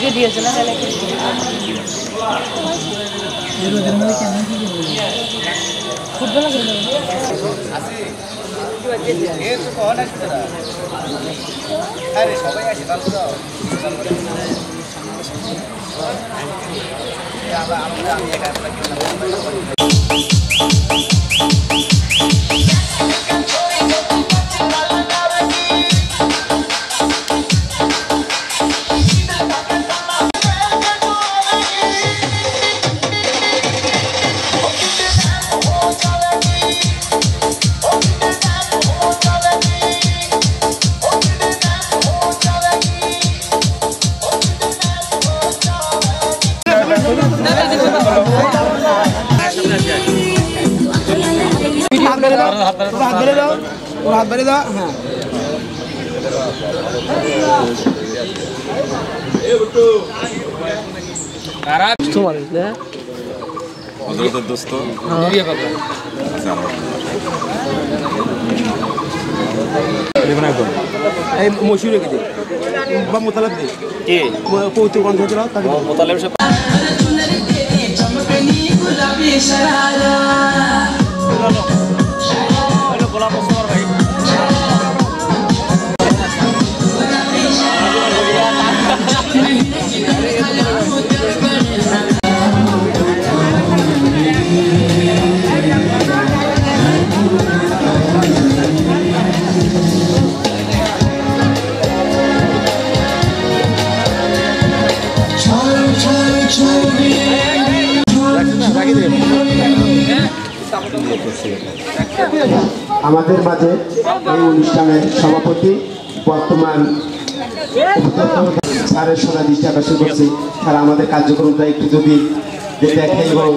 লিখে দিয়েছে না ফুটবল हाथ भरे दाओ हाँ दोस्त मशहूर है किसी मुतलब दे के पोतु कौन सा चला मुतलब से আমাদের মাঝে এই অনুষ্ঠানের সভাপতি বর্তমান স্যারের সোনা দৃষ্টি আকর্ষণ করছি। তারা আমাদের কার্যক্রমটা একটু যদি দেখে এবং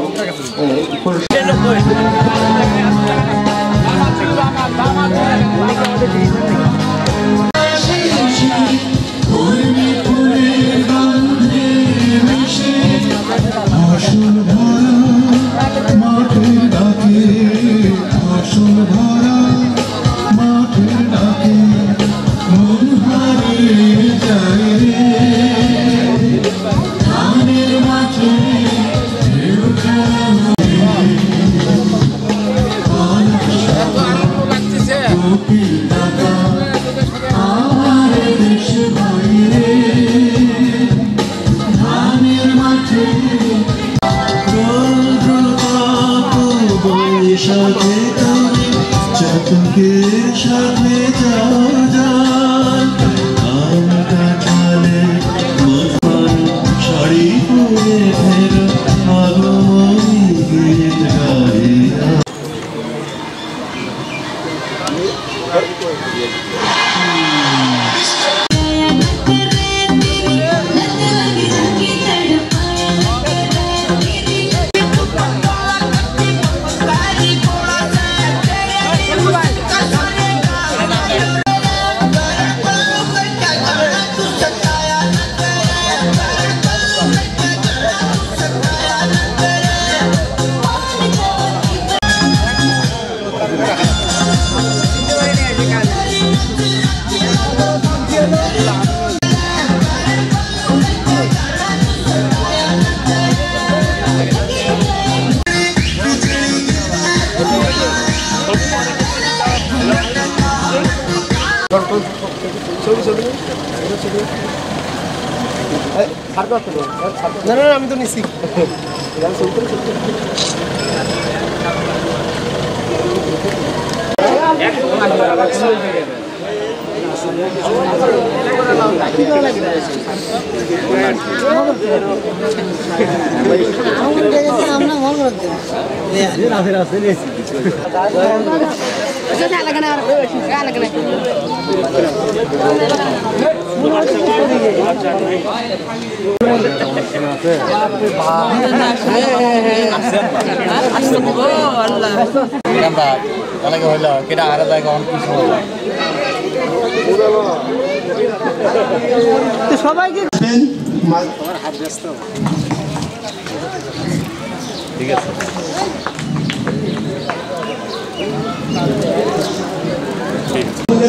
আমি তো নিচ্ছি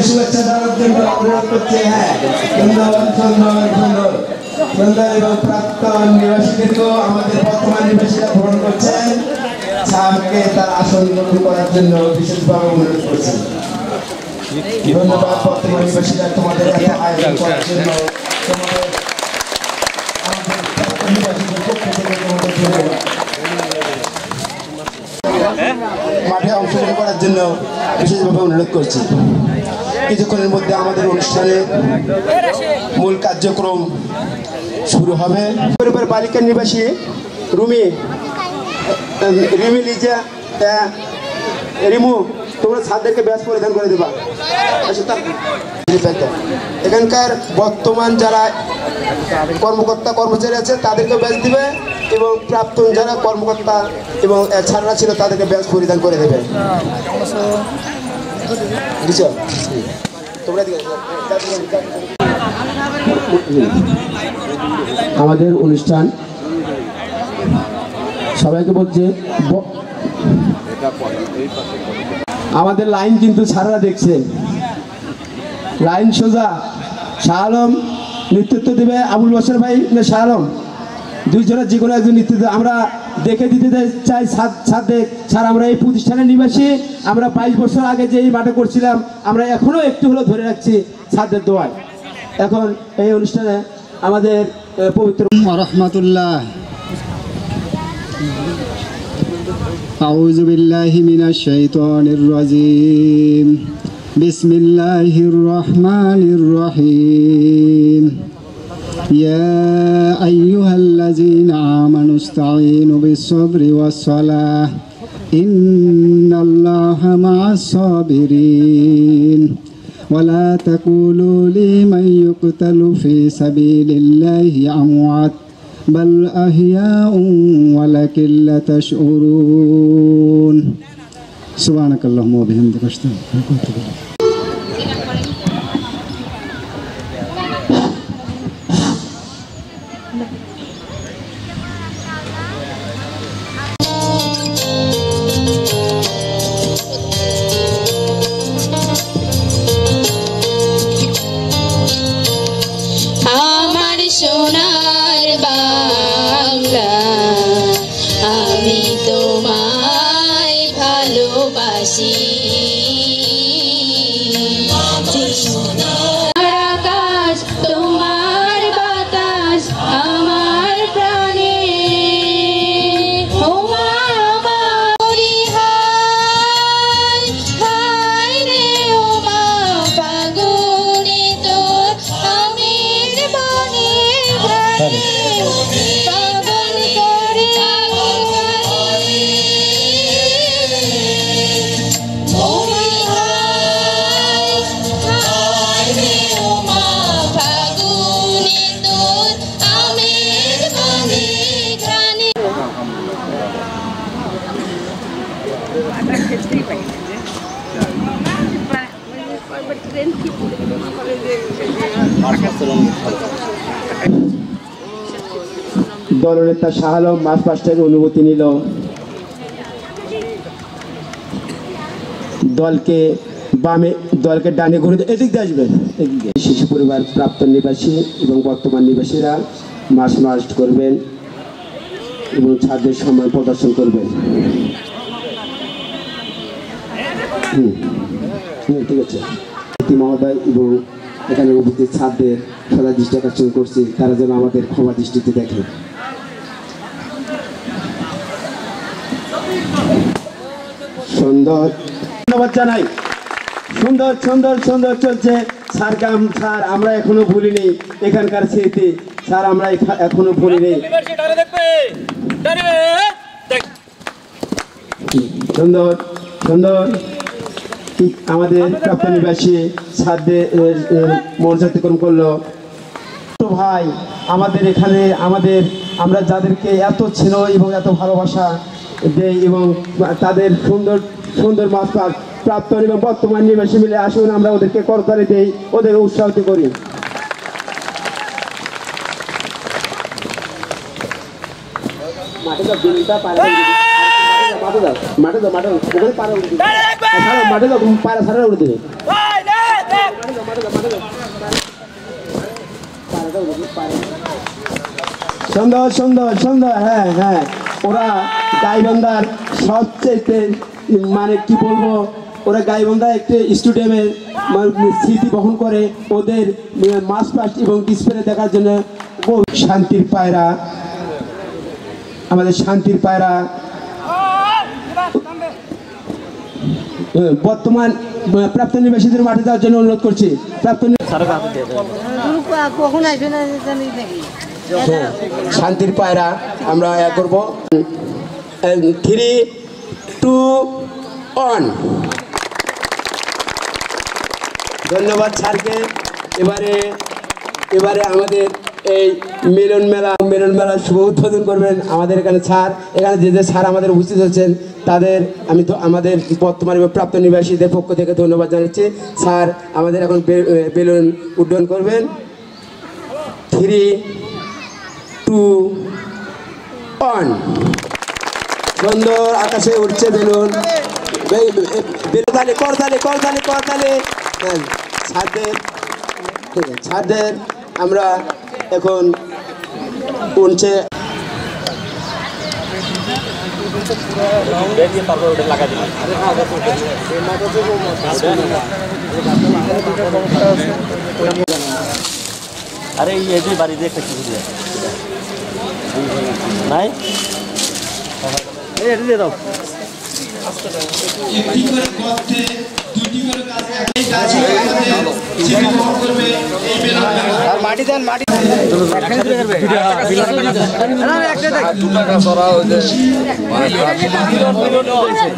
শুভেচ্ছা দেওয়ার জন্য অনুরোধ করতে হ্যাঁ সুন্দর সুন্দর সুন্দর সুন্দর এবং প্রাক্তন নিবাসীদেরকেও আমাদের বর্তমান নিবাসীরা গ্রহণ করছেন। সাহেবকে তার আসন গ্রহণ করার জন্য বিশেষভাবে অনুরোধ করছি। ধন্যবাদ বর্তমান নিবাসীরা তোমাদের এত আয়োজন করার জন্য। তোমাদের আমাদের প্রাক্তন নিবাসীদের পক্ষ থেকে তোমাদের ধন্যবাদ। মাঠে অংশগ্রহণ করার জন্য বিশেষভাবে অনুরোধ করছি। কিছুক্ষণের মধ্যে আমাদের অনুষ্ঠানের মূল কার্যক্রম শুরু হবে। পরিবার বালিকার নিবাসী রিমি লিজা রিমু, তোমরা ছাত্রদেরকে ব্যাচ পরিধান করে দেবা। এখানকার বর্তমান যারা কর্মকর্তা কর্মচারী আছে তাদেরকে ব্যাচ দিবে এবং প্রাক্তন যারা কর্মকর্তা এবং ছাত্ররা ছিল তাদেরকে ব্যাচ পরিধান করে দেবে। আমাদের অনুষ্ঠান সবাইকে বলছে, আমাদের লাইন কিন্তু ছাড়া দেখছে, লাইন সোজা। শাহ আলম নেতৃত্ব দেবে, আবুল বাশার ভাই না শাহ আলম, দুইজনের যে কোনো একজন নেতৃত্ব আমরা দেখে দিতে চাই। স্যার আমরা এই প্রতিষ্ঠানের নিবাসী, আমরা 22 বছর আগে যে এই মাঠে করছিলাম, আমরা এখনও একটু হলেও ধরে রাখছি ছাত্রদের দোয়ায়। এখন এই অনুষ্ঠানে আমাদের পবিত্র রহমতুল্লাহ। আউযু বিল্লাহি মিনাশ শাইতানির রাজিম। বিসমিল্লাহির রহমানির রহিম। ইয়া আইয়ুহাল্লাযীনা আমানু ইসতাঈনু বিস-সাবরি ওয়াস-সালাহ ইন্নাল্লাহা মা'আস-সাবিরিন। ولا تقولوا لمن يقتل في سبيل الله أموات بل أحياء ولكن لا تشعرون. سبحانك اللهم وبحمدك أشهد أن لا إله إلا أنت. সোনার বাংলা, আমি তোমায় ভালোবাসি। আকাশ তোমার বাতাস আমার প্রাণে, হায় রে ওমা ফাগুনে তোর আমের বনে পাগল করে হায় রে ওমা ফাগুনে তোর আমের বনে ঘ্রাণে। দলনেতা শাহ আলম মাস পাস্টের অনুমতি নিল। দলকে ডানে ঘুরে এদিক দিয়ে আসবেন। শিশু পরিবার প্রাক্তন নিবাসী এবং বর্তমান নিবাসীরা মাস মাস্ট করবেন এবং ছাত্রদের সম্মান প্রদর্শন করবেন। ঠিক আছে মহোদয় এবং এখানে উপস্থিত ছাত্রদের সদা দৃষ্টি আকর্ষণ করছি, তারা যেন আমাদের ক্ষমা দৃষ্টিতে দেখে। সুন্দর ধন্যবাদ জানাই। সুন্দর সুন্দর সুন্দর চলছে স্যার। স্যার আমরা এখনো ভুলিনি এখানকার স্মৃতি, স্যার আমরা এখনো ভুলিনি। সুন্দর সুন্দর আমাদের প্রাক্তন নিবাসী ছাত্রদের মঞ্চাতিক্রম করলো। ভাই আমাদের এখানে আমরা যাদেরকে এত স্নেহ এবং এত ভালোবাসা দেই এবং তাদের সুন্দর সুন্দর মাসপাস প্রাক্তন এবং বর্তমান নিবাসী মিলে আসুন আমরা ওদেরকে করতালি দেই, ওদেরকে উৎসাহিত করি। মাঠে যাও পাড়া সারা উঠে দেবে। সুন্দর সুন্দর সুন্দর, হ্যাঁ হ্যাঁ, ওরা গাইবান্ধার সবচেয়ে মানে কি বলবো, ওরা গাইবান্ধা একটি স্টেডিয়ামের স্মৃতি বহন করে ওদের মাস পাস্ট এবং ডিসপ্লে দেখার জন্য। শান্তির পায়রা, আমাদের শান্তির পায়রা বর্তমান প্রাপ্ত নিবাসীদের মাঠে যাওয়ার জন্য অনুরোধ করছি। প্রাপ্ত কখন আসবে না জানি নাকি শান্তির পায়রা আমরা করবো 3, 2, 1। ধন্যবাদ স্যারকে। এবারে আমাদের এই মিলন মেলা শুভ উদ্বোধন করবেন আমাদের এখানে স্যার। এখানে যে স্যার আমাদের উপস্থিত হচ্ছেন তাদের আমি তো আমাদের বর্তমানে প্রাপ্ত নিবাসীদের পক্ষ থেকে ধন্যবাদ জানাচ্ছি। স্যার আমাদের এখন বেলুন উড্ডয়ন করবেন। 3, 2, 1। সুন্দর আকাশে উঠছে বেলুন। করতালে ছাদের আমরা এখন উঠছে। আরে এই যে বাড়িতে একটা কিছু দিয়ে নাই এটা দিয়ে দাও। মাটি দেন, মাটি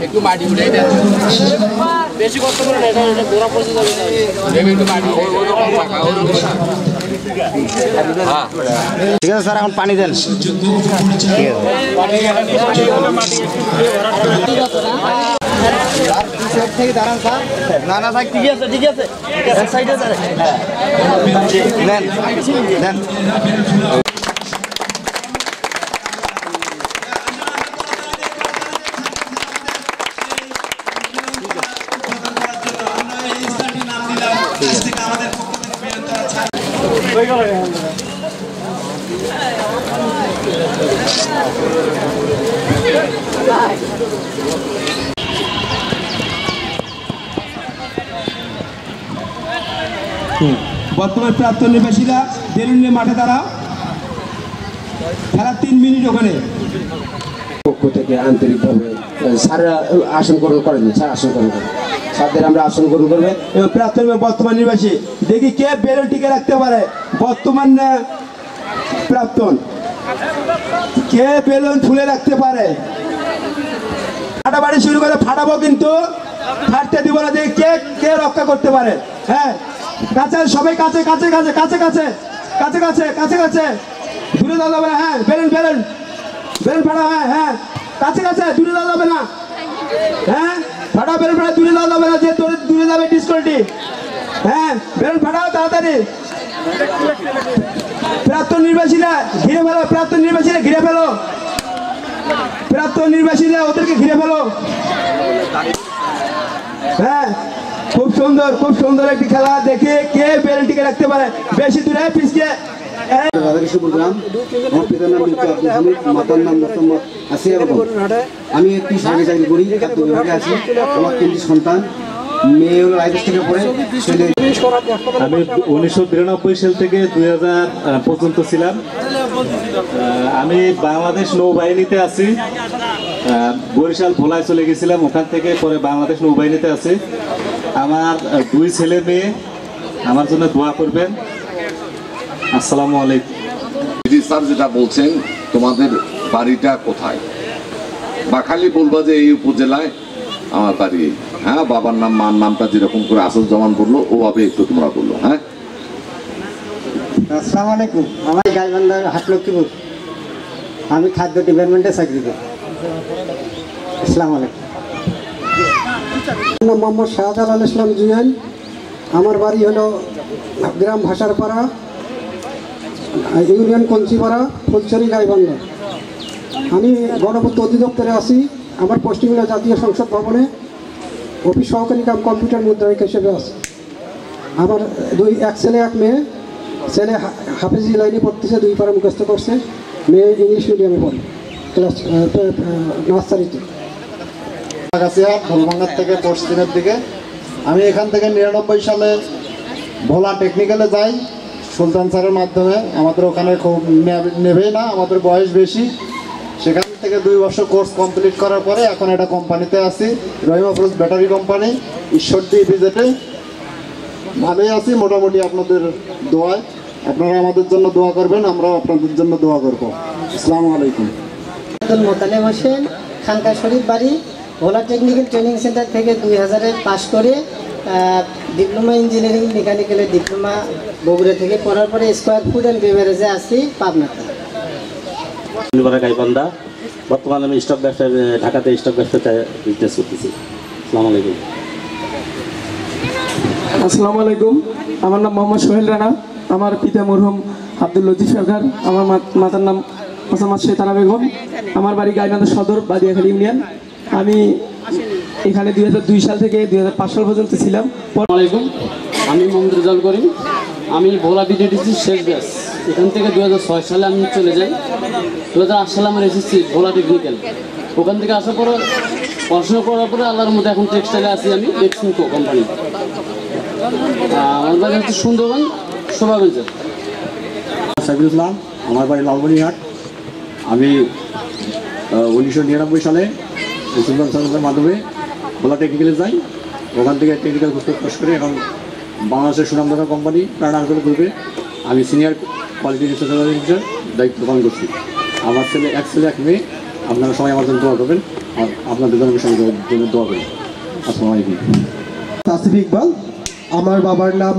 একটু মাটি উঠে দেন, বেশি কষ্ট করে না, এটা গোড়া পড়ে যাবে। একটু মাটি ঠিক আছে স্যার, এখন পানি দেন। না না থাক, ঠিক আছে ঠিক আছে, এক সাইডে দেন। বর্তমান প্রাপ্ত নিবাসীরা বেলুন নিয়ে মাঠে দাঁড়াও, খেলা 3 মিনিট ওখানে। পক্ষ থেকে আন্তরিকভাবে স্যাররা আসন গ্রহণ করেন, স্যার আসন গ্রহণ করেন, স্যারদের আমরা আসন গ্রহণ করবে। এবং প্রাপ্ত বর্তমান নিবাসী দেখি কে বেলুন টিকে রাখতে পারে। বর্তমান প্রাক্তন কে বেলুন ফুলে রাখতে পারে। ফাটাফাটি শুরু করে ফাটাবো, কিন্তু ফাটতে দিব না। দেখি কে কে রক্ষা করতে পারে। হ্যাঁ, কাছে সবাই, কাছে কাছে কাছে কাছে কাছে কাছে কাছে কাছে কাছে দূরে যাওয়া যাবে না। হ্যাঁ, বেলুন বেলুন বেলুন ফাটা। হ্যাঁ হ্যাঁ, কাছে কাছে, দূরে যাওয়া যাবে না। হ্যাঁ, ফাটা বেলুন ফাটা, দূরে যাওয়া যাবে না, যে দূরে যাবে ডিসকোয়ালিটি। হ্যাঁ, বেলুন ফাটাও তাড়াতাড়ি। প্রাক্তন নির্বাচীরা ঘিরে ফেলো, প্রাক্তন নির্বাচীরা ঘিরে ফেলো, প্রাক্তন নির্বাচীরা ওদেরকে ঘিরে ফেলো। হ্যাঁ, খুব সুন্দর একটি খেলা। দেখে কে বেলুনটিকে রাখতে পারে বেশি দূরে পিছিয়ে। আমি একটি সরকারি চাকরি করি, খাদ্য বিভাগে আছি। আমার 3টি সন্তান, মেয়ে হলো রায়গঞ্জ থেকে পড়ে, ছেলে। আমি 1993 সাল থেকে 2000 পর্যন্ত ছিলাম। আমি বাংলাদেশ নৌবাহিনীতে আছি। বরিশাল ভোলায় চলে গেছিলাম, ওখান থেকে পরে বাংলাদেশ নৌবাহিনীতে আছি। আমার 2 ছেলে মেয়ে, আমার জন্য দোয়া করবেন। আসসালামু আলাইকুম। স্যার যেটা বলছেন, তোমাদের বাড়িটা কোথায়, বা খালি বলবো যে এই উপজেলায় আমার বাড়ি। হ্যাঁ, বাবার নাম মার নামটা যেরকম করে আসল জমান বললো ওভাবে একটু তোমরা বললো। হ্যাঁ, আসসালামু আলাইকুম। আমার গাইবান্ধার হাটলক্ষ্মীপুর, আমি খাদ্য ডিপার্টমেন্টে চাকরি করি। আসসালামু আলাইকুম। নাম মোহাম্মদ শাহজালাল ইসলাম জুয়েল। আমার বাড়ি হলো গ্রাম ভাষারপাড়া, ইউনিয়ন কঞ্চিপাড়া, ফুলছড়ি, গাইবান্ধা। আমি গণপূর্ত অধিদপ্তরে আছি। আমার পোস্টিং হলো জাতীয় সংসদ ভবনে, অফিস সহকারী কাম কম্পিউটার মুদ্রায়িক হিসেবে আছে। আমার 1 ছেলে 1 মেয়ে। ছেলে হাফেজি লাইনে পড়তেছে, 2 পারা মুখস্থ করছে, মেয়ে ইংলিশ মিডিয়ামে পড়ে ক্লাস নার্সারিতে। ভোলভাঙ্গার থেকে পশ্চিমের দিকে। আমি এখান থেকে 99 সালে ভোলা টেকনিক্যালে যাই সুলতান স্যারের মাধ্যমে। আমাদের ওখানে খুব নেবেই না, আমাদের বয়স বেশি। সেখান থেকে 2 বছর কোর্স কমপ্লিট করার পরে এখন এটা কোম্পানিতে আছি, রহিম আফরোজ ব্যাটারি কোম্পানি, ঈশ্বরদী ইপিজেডে। ভালোই আছি মোটামুটি, আপনাদের দোয়ায়। আপনারা আমাদের জন্য দোয়া করবেন, আমরাও আপনাদের জন্য দোয়া করবো। আসসালামু আলাইকুম। মোতালেম হোসেন, খানকা শরীফ বাড়ি, ভোলা টেকনিক্যাল ট্রেনিং সেন্টার থেকে 2000-এ পাশ করে ডিপ্লোমা ইঞ্জিনিয়ারিং মেকানিক্যালের ডিপ্লোমা বগুড়া থেকে পড়ার পরে স্কোয়ার ফুড অ্যান্ড বেভারেজে আসি পাবনাতে। গাইবান্ধা, বর্তমানে আমি স্টক ব্যবসায় ঢাকাতে স্টক ব্যবসাতে বিজনেস করতেছি। আসসালামু আলাইকুম। আসসালামু আলাইকুম, আমার নাম মোহাম্মদ সোহেল রানা, আমার পিতা মরহুম আব্দুল লতিফ সরকার, আমার মাতার নাম মোসাম্মদ শেতানা বেগম, আমার বাড়ি গাইবান্ধা সদর বাদিয়াখালী ইউনিয়ন। আমি এখানে 2002 সাল থেকে 2005 সাল পর্যন্ত ছিলাম। আসসালামু আলাইকুম, আমি মোহাম্মদ রেজাউল করিম, আমি ভোলা বিজেডিসি শেষ ব্যাচ। এখান থেকে 2006 সালে আমি চলে যাই। 2008 সালে আমার এসেছি ভোলা টেকনিক্যাল। ওখান থেকে আসার পর পড়াশোনা করার পরে আল্লাহর মধ্যে এখন টেক্সটাইলে আছি আমি, টেক্সিনকো কোম্পানি। আমার বাড়ি হচ্ছে সুন্দরগঞ্জ, শোভাগঞ্জের। সাইফুল ইসলাম, আমার বাড়ি লালমনিরহাট। আমি 1999 সালে সুলতান স্যারের মাধ্যমে ভোলা টেকনিক্যালে যাই। ওখান থেকে টেকনিক্যাল কোর্স করে এখন বাংলাদেশের সুনামধন্য কোম্পানি প্রাণ আঙ্কল গ্রুপে আমি সিনিয়র কোয়ালিটি রিসার্চ অফিসার দায়িত্ব পালন করছি। আমার ছেলে, এক ছেলে এক মেয়ে। আপনারা সবাই আমার জন্য দোয়া করবেন, আর আপনাদের জন্য দোয়া করি। আসসালামু আলাইকুম। তাসিফ ইকবাল, আমার বাবার নাম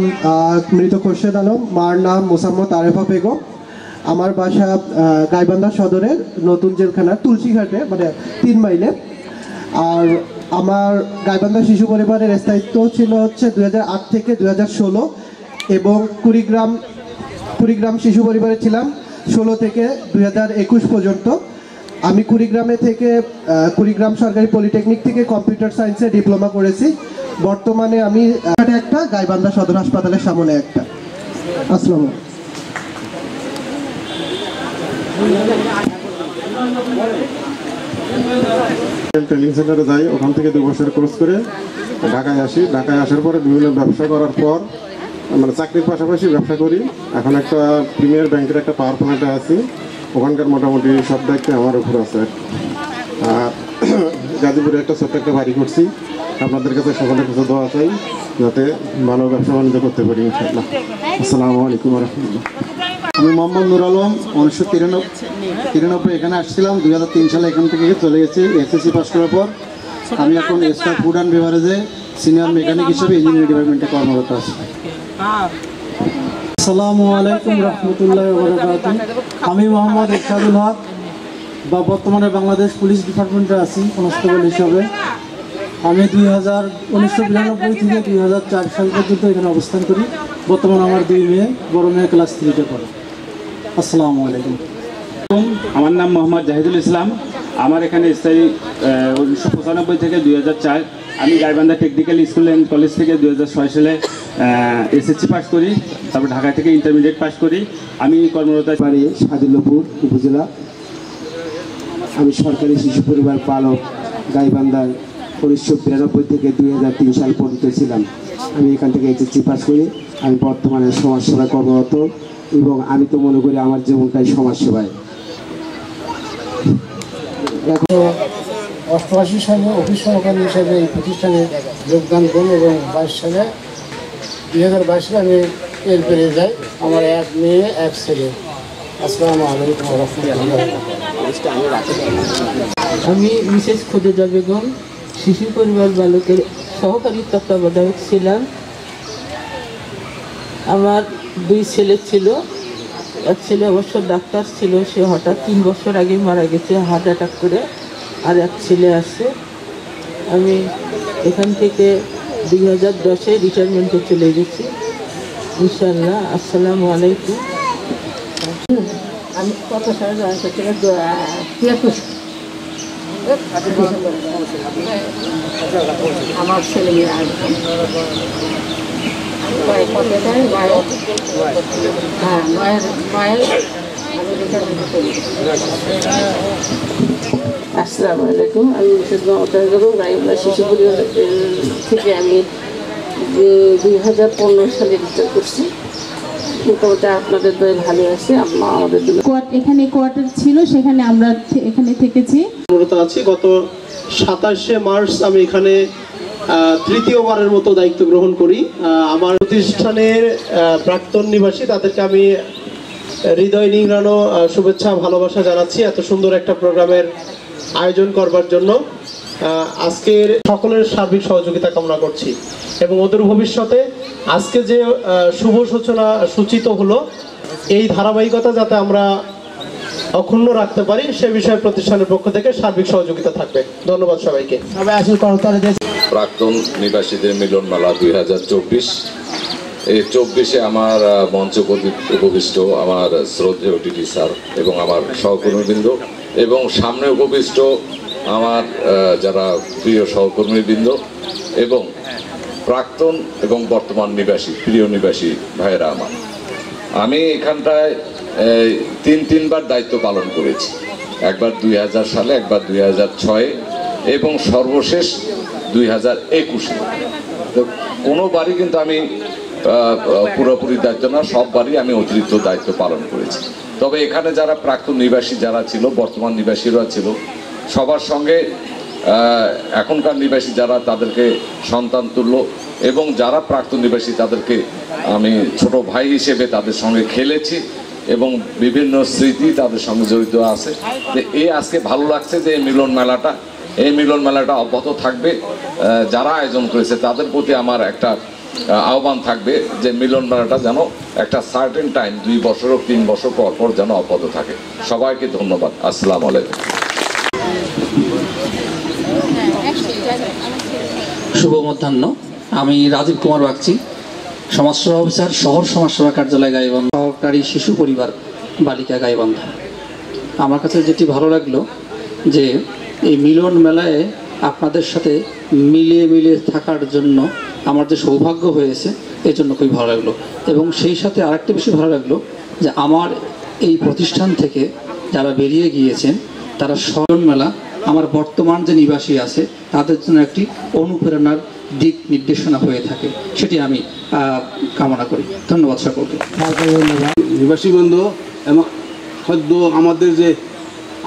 মৃত খোরশেদ আলম, মার নাম মোসাম্মদ আরেফা বেগম। আমার বাসা গাইবান্ধা সদরের নতুন জেলখানা তুলসীঘাটে, মানে 3 মাইলে। আর আমার গাইবান্ধা শিশু পরিবারের স্থায়িত্ব ছিল হচ্ছে 2008 থেকে 2016, এবং কুড়িগ্রাম শিশু পরিবারে ছিলাম 16 থেকে 2021 পর্যন্ত। আমি কুড়িগ্রাম সরকারি পলিটেকনিক থেকে কম্পিউটার সায়েন্সে ডিপ্লোমা করেছি। বর্তমানে আমি একটা গাইবান্ধা সদর হাসপাতালের সামনে একটা। আসসালামু ট্রেনিং সেন্টারে যাই, ওখান থেকে 2 বছর কোর্স করে ঢাকায় আসি। ঢাকায় আসার পরে বিভিন্ন ব্যবসা করার পর, মানে চাকরির পাশাপাশি ব্যবসা করি। এখন একটা প্রিমিয়ার ব্যাংকের একটা পাওয়ার প্ল্যান্টে আছি, ওখানকার মোটামুটি সব দায়িত্ব আমার উপর আছে। আর গাজীপুরে একটা ছোট্ট একটা বাড়ি করছি। আপনাদের কাছে সকলের কাছে দোয়া চাই যাতে ভালো ব্যবসা বাণিজ্য করতে পারি ইনশাআল্লাহ। আসসালামু আলাইকুম ওয়া রাহমাতুল্লাহ। আমি মোহাম্মদ নুর আলম, 1993 এখানে আসছিলাম। 2003 সালে এখান থেকে চলে গেছি। এসএসসি পাস করার পর আমি এখন স্টার ফুড অ্যান্ড বেভারেজে সিনিয়র মেকানিক হিসেবে ইঞ্জিনিয়ারিং ডিপার্টমেন্টে কর্মরত আছি। আসসালামু আলাইকুম রহমতুল্লাহ বারাকাতুহু। আমি মোহাম্মদ ইরশাদুল হক, বর্তমানে বাংলাদেশ পুলিশ ডিপার্টমেন্টে আছি কনস্টেবল হিসাবে। আমি 1992 থেকে 2004 সাল পর্যন্ত এখানে অবস্থান করি। বর্তমানে আমার 2 মেয়ে, বড় মেয়ে ক্লাস 3-তে পড়ে। আসসালামু আলাইকুম। আমার নাম মোহাম্মদ জাহিদুল ইসলাম, আমার এখানে স্থায়ী 1995 থেকে 2004। আমি Gaibandha technical school and college থেকে 2006 সালে এসএসসি পাস করি, তারপর ঢাকা থেকে ইন্টারমিডিয়েট পাস করি। আমি কর্মরত বাড়ি সাদিল্যপুর উপজেলা। আমি সরকারি শিশু পরিবার পালক গাইবান্ধার 1992 থেকে 2003 সাল পর্যন্ত ছিলাম। আমি এখান থেকে এসএসসি পাস করি। আমি বর্তমানে সমাজসেবায় কর্মরত, এবং আমি তো মনে করি আমার জীবনটাই সমাজসেবায়। এখন 88 সালে অফিস সহকারী হিসেবে এই প্রতিষ্ঠানে যোগদান করি, এবং 2022 সালে আমি এর পেরে যাই। আমার 1 মেয়ে 1 ছেলে। আসসালামু আলাইকুম ওয়া রাহমাতুল্লাহ। আমি মিসেস খুদেজা বেগম, শিশু পরিবার বালকের সহকারী তত্ত্বাবধায়ক ছিলাম। আমার 2 ছেলে ছিল। এক ছেলে অবশ্য ডাক্তার ছিল, সে হঠাৎ 3 বছর আগে মারা গেছে হার্ট অ্যাটাক করে। আর এক ছেলে আছে। আমি এখান থেকে 2010-এ রিটায়ারমেন্টে চলে গেছি ইনশাআল্লাহ। আসসালামু আলাইকুম। আমি কত সালে জয়েন করছিলাম? 73 আমার ছেলে মেয়ে আসবে। আসসালামু আলাইকুম। আমি মিসেস মমতাজ বেগম গাইবুল্লা শিশু পরিবার থেকে আমি 2015 সালে রিটার্ন করছি। মোটামুটি আপনাদের দয় ভালো আছে। আমাদের এখানে কোয়ার্টার ছিল, সেখানে আমরা এখানে থেকেছি। মূলত আছি গত 27শে মার্চ আমি এখানে তৃতীয়বারের মতো দায়িত্ব গ্রহণ করি। আমার প্রতিষ্ঠানের প্রাক্তন নিবাসী তাদেরকে আমি হৃদয় নিংড়ানো শুভেচ্ছা ভালোবাসা জানাচ্ছি এত সুন্দর একটা প্রোগ্রামের আয়োজন করবার জন্য। আজকের সকলের সার্বিক সহযোগিতা কামনা করছি এবং ওদের ভবিষ্যতে আজকে যে শুভ সূচনা সূচিত হলো এই ধারাবাহিকতা যাতে আমরা অক্ষুণ্ণ রাখতে পারি সে বিষয়ে প্রতিষ্ঠানের পক্ষ থেকে সার্বিক সহযোগিতা থাকবে। ধন্যবাদ সবাইকে। প্রাক্তন নিবাসীদের মিলন মেলা 2024। এই 24-এ আমার মঞ্চ উপবিষ্ট আমার শ্রদ্ধেয় ডিডি স্যার এবং আমার সহকর্মীবৃন্দ এবং সামনে উপবিষ্ট আমার যারা প্রিয় সহকর্মীবৃন্দ এবং প্রাক্তন এবং বর্তমান নিবাসী প্রিয় নিবাসী ভাইয়েরা আমার, আমি এখানটায় তিনবার দায়িত্ব পালন করেছি। একবার 2000 সালে, একবার 2006 এবং সর্বশেষ 2021-এ। তো কোনোবারই কিন্তু আমি পুরোপুরি দায়িত্ব না, সববারই আমি অতিরিক্ত দায়িত্ব পালন করেছি। তবে এখানে যারা প্রাক্তন নিবাসী যারা ছিল, বর্তমান নিবাসীরা ছিল, সবার সঙ্গে এখনকার নিবাসী যারা তাদেরকে সন্তান তুল্য এবং যারা প্রাক্তন নিবাসী তাদেরকে আমি ছোট ভাই হিসেবে তাদের সঙ্গে খেলেছি এবং বিভিন্ন স্মৃতি তাদের সঙ্গে জড়িত আছে। এই আজকে ভালো লাগছে যে এই মিলন মেলাটা অব্যাহত থাকবে। যারা আয়োজন করেছে তাদের প্রতি আমার একটা আহ্বান থাকবে যে মিলন মেলাটা যেন একটা সার্টেন টাইম 2 বছর 3 বছর পর পর যেন অব্যাহত থাকে। সবাইকে ধন্যবাদ। আসসালামু আলাইকুম। শুভ মধ্যাহ্ন। আমি রাজীব কুমার বাগচি, সমাজসেবা অফিসার, শহর সমাজসেবা কার্যালয় গাইবান্ধা, সহকারী শিশু পরিবার বালিকা গাইবান্ধা। আমার কাছে যেটি ভালো লাগলো যে এই মিলন মেলায় আপনাদের সাথে মিলিয়ে থাকার জন্য আমার যে সৌভাগ্য হয়েছে এই জন্য খুবই ভালো লাগলো। এবং সেই সাথে আরেকটা বেশি ভালো লাগলো যে আমার এই প্রতিষ্ঠান থেকে যারা বেরিয়ে গিয়েছেন তারা স্মরণ মেলা আমার বর্তমান যে নিবাসী আছে তাদের জন্য একটি অনুপ্রেরণার দিক নির্দেশনা হয়ে থাকে, সেটি আমি কামনা করি। ধন্যবাদ সকলকে। নিবাসীবৃন্দ এবং সদ্য আমাদের যে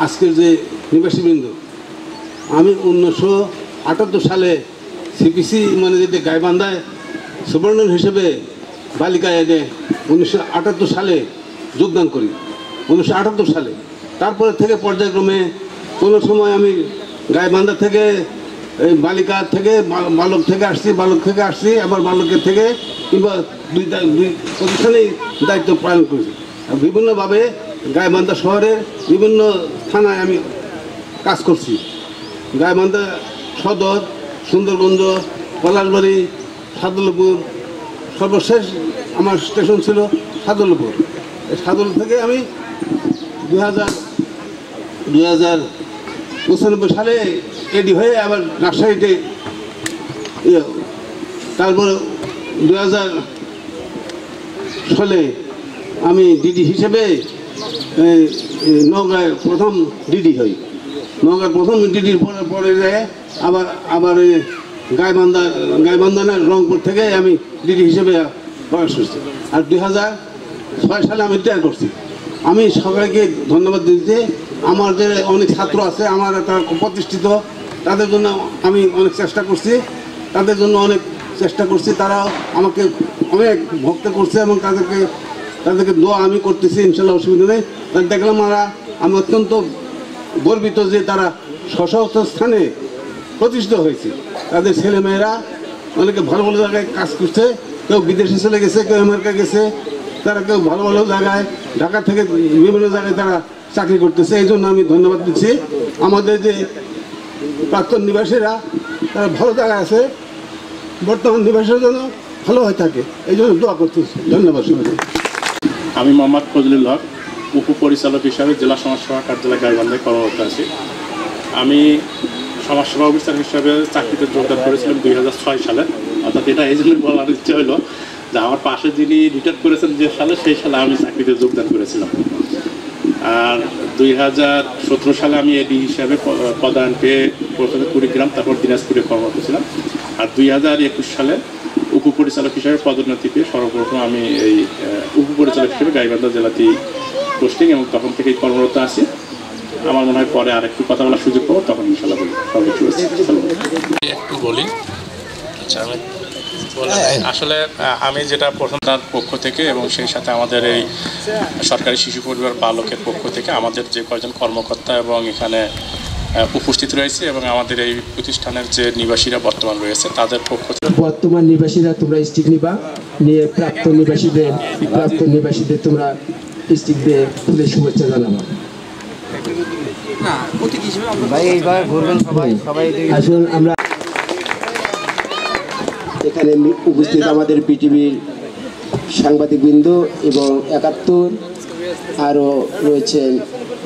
আজকের যে নিবাসীবৃন্দ, আমি 1978 সালে সিপিসি মানে যেটা গাইবান্ধায় সুবর্ণন হিসেবে বালিকা এনে 1978 সালে যোগদান করি। 1978 সালে তারপরে থেকে পর্যায়ক্রমে কোনো সময় আমি গাইবান্ধা থেকে এই বালিকা থেকে বালক থেকে আসছি আবার বালকের থেকে কিংবা দুই প্রতিষ্ঠানেই দায়িত্ব পালন করেছি। বিভিন্নভাবে গাইবান্ধা শহরের বিভিন্ন থানায় আমি কাজ করছি। গাইবান্ধা সদর, সুন্দরগঞ্জ, পলাশবাড়ি, সাদুল্লাপুর, সর্বশেষ আমার স্টেশন ছিল সাদুল্লাপুর। এই সাদুল থেকে আমি 2095 সালে এডি হয়ে আবার রাজশাহীতে তারপর 2000 সালে আমি ডিডি হিসেবে নওগাঁয় প্রথম ডিডি হই। নওগাঁর প্রথম ডিডির পরে যায় আবার গাইবান্ধা না রংপুর থেকে আমি ডিডি হিসেবে প্রবেশ করছি। আর 2006 সালে আমি রিটায়ার করছি। আমি সবাইকে ধন্যবাদ দিতে, আমার যে অনেক ছাত্র আছে আমার তারা প্রতিষ্ঠিত, তাদের জন্য আমি অনেক চেষ্টা করছি, তারা আমাকে অনেক ভক্ত করছে এবং তাদেরকে দোয়া আমি করতেছি, ইনশাল্লাহ অসুবিধা নেই। দেখলাম আমি অত্যন্ত গর্বিত যে তারা স্ব স্থানে প্রতিষ্ঠিত হয়েছে। তাদের ছেলেমেয়েরা অনেকে ভালো ভালো জায়গায় কাজ করছে, কেউ বিদেশে চলে গেছে, কেউ আমেরিকা গেছে, তারা কেউ ভালো ভালো জায়গায় ঢাকা থেকে বিভিন্ন জায়গায় তারা চাকরি করতেছে। এই জন্য আমি ধন্যবাদ দিচ্ছি। আমাদের যে প্রাক্তন নিবাসীরা তারা ভালো জায়গায় আছে, বর্তমান নিবাসীর জন্য ভালো হয়ে থাকে, এই জন্য দোয়া করতেছি। ধন্যবাদ সবাইকে। আমি মোহাম্মদ ফজলুল হক, উপপরিচালক হিসাবে জেলা সমাজসেবা কার্যালয় গাইবান্ধায় কর্মরত আছি। আমি সমাজসেবা অফিসার হিসাবে চাকরিতে যোগদান করেছিলাম 2006 সালে। অর্থাৎ এটা এই জন্য বলার ইচ্ছে হলো যে আমার পাশে যিনি রিটায়ার করেছেন যে সালে, সেই সালে আমি চাকরিতে যোগদান করেছিলাম। আর 2017 সালে আমি এডি হিসাবে পদায়ন পেয়ে প্রথমে কুড়িগ্রাম, তারপর দিনাজপুরে কর্মরত ছিলাম। আর 2021 সালে উপপরিচালক হিসাবে পদোন্নতি পেয়ে সর্বপ্রথম আমি এই উপপরিচালক হিসেবে গাইবান্ধা জেলাতেই পোস্টিং, এবং তখন থেকেই কর্মরত আছি। আমার মনে হয় পরে আরেকটু কথা বলার সুযোগ পাবো, তখন ইনশাল্লাহ বলি। একটু বলি। আচ্ছা, আসলে আমি যেটা প্রথম তার পক্ষ থেকে এবং সেই সাথে আমাদের এই সরকারি শিশু পরিবার বালকের পক্ষ থেকে আমাদের যে কয়েকজন কর্মকর্তা এবং এখানে উপস্থিত রয়েছে এবং আমাদের এই প্রতিষ্ঠানের যে নিবাসীরা বর্তমান রয়েছে তাদের পক্ষ থেকে বর্তমান নিবাসীরা তোমরা স্টিক নিবা, নিয়ে প্রাক্তন নিবাসীদের তোমরা স্টিক দিয়ে ফুলের শুভেচ্ছা জানাবা। আসুন আমরা এখানে উপস্থিত আমাদের পিটিভির সাংবাদিকবৃন্দ এবং 71 আরও রয়েছেন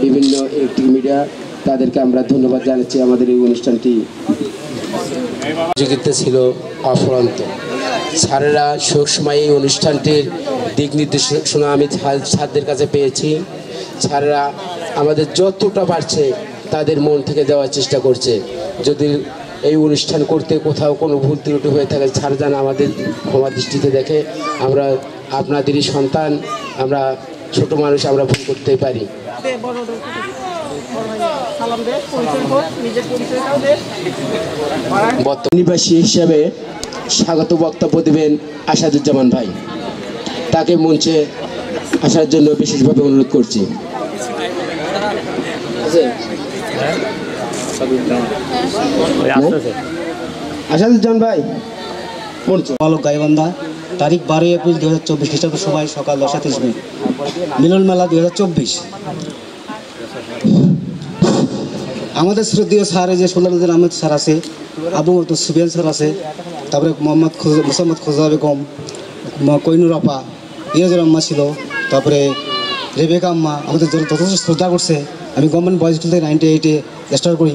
বিভিন্ন ইলেকট্রিক মিডিয়া, তাদেরকে আমরা ধন্যবাদ জানাচ্ছি। আমাদের এই অনুষ্ঠানটি যোগিতা ছিল অফুরন্ত। স্যারেরা সবসময় এই অনুষ্ঠানটির দিক নির্দেশনা আমি স্যারদের কাছে পেয়েছি। স্যারেরা আমাদের যতটা পারছে তাদের মন থেকে দেওয়ার চেষ্টা করছে। যদি এই অনুষ্ঠান করতে কোথাও কোনো ভুল ত্রুটি হয়ে থাকে, স্যার যেন আমাদের ক্ষমা দৃষ্টিতে দেখে। আমরা আপনাদেরই সন্তান, আমরা ছোট মানুষ, আমরা ভুল করতেই পারি। নিবাসী হিসাবে স্বাগত বক্তব্য দেবেন আসাদুজ্জামান ভাই, তাকে মঞ্চে আসার জন্য বিশেষভাবে অনুরোধ করছি। আসাদুজ্জামান ভাই, বালক গাইবান্ধা, তারিখ 12 এপ্রিল 2024 খ্রিস্টাব্দ, সময় সকাল 10:30 মিলন মেলা 2024। আমাদের শ্রদ্ধীয় স্যার যে সুলতান আহমেদ স্যার আছে, আবু মতো সুবিয়ান স্যার আছে, তারপরে মোহাম্মদ খোজা বেগম, কৈনুর আপা, ইরাজুর আম্মা ছিল, তারপরে রেবেকা আম্মা আমাদের জন্য যথেষ্ট শ্রদ্ধা করছে। আমি গভর্নমেন্ট বয়েজ স্কুল থেকে 98-এ স্টার্ট করি।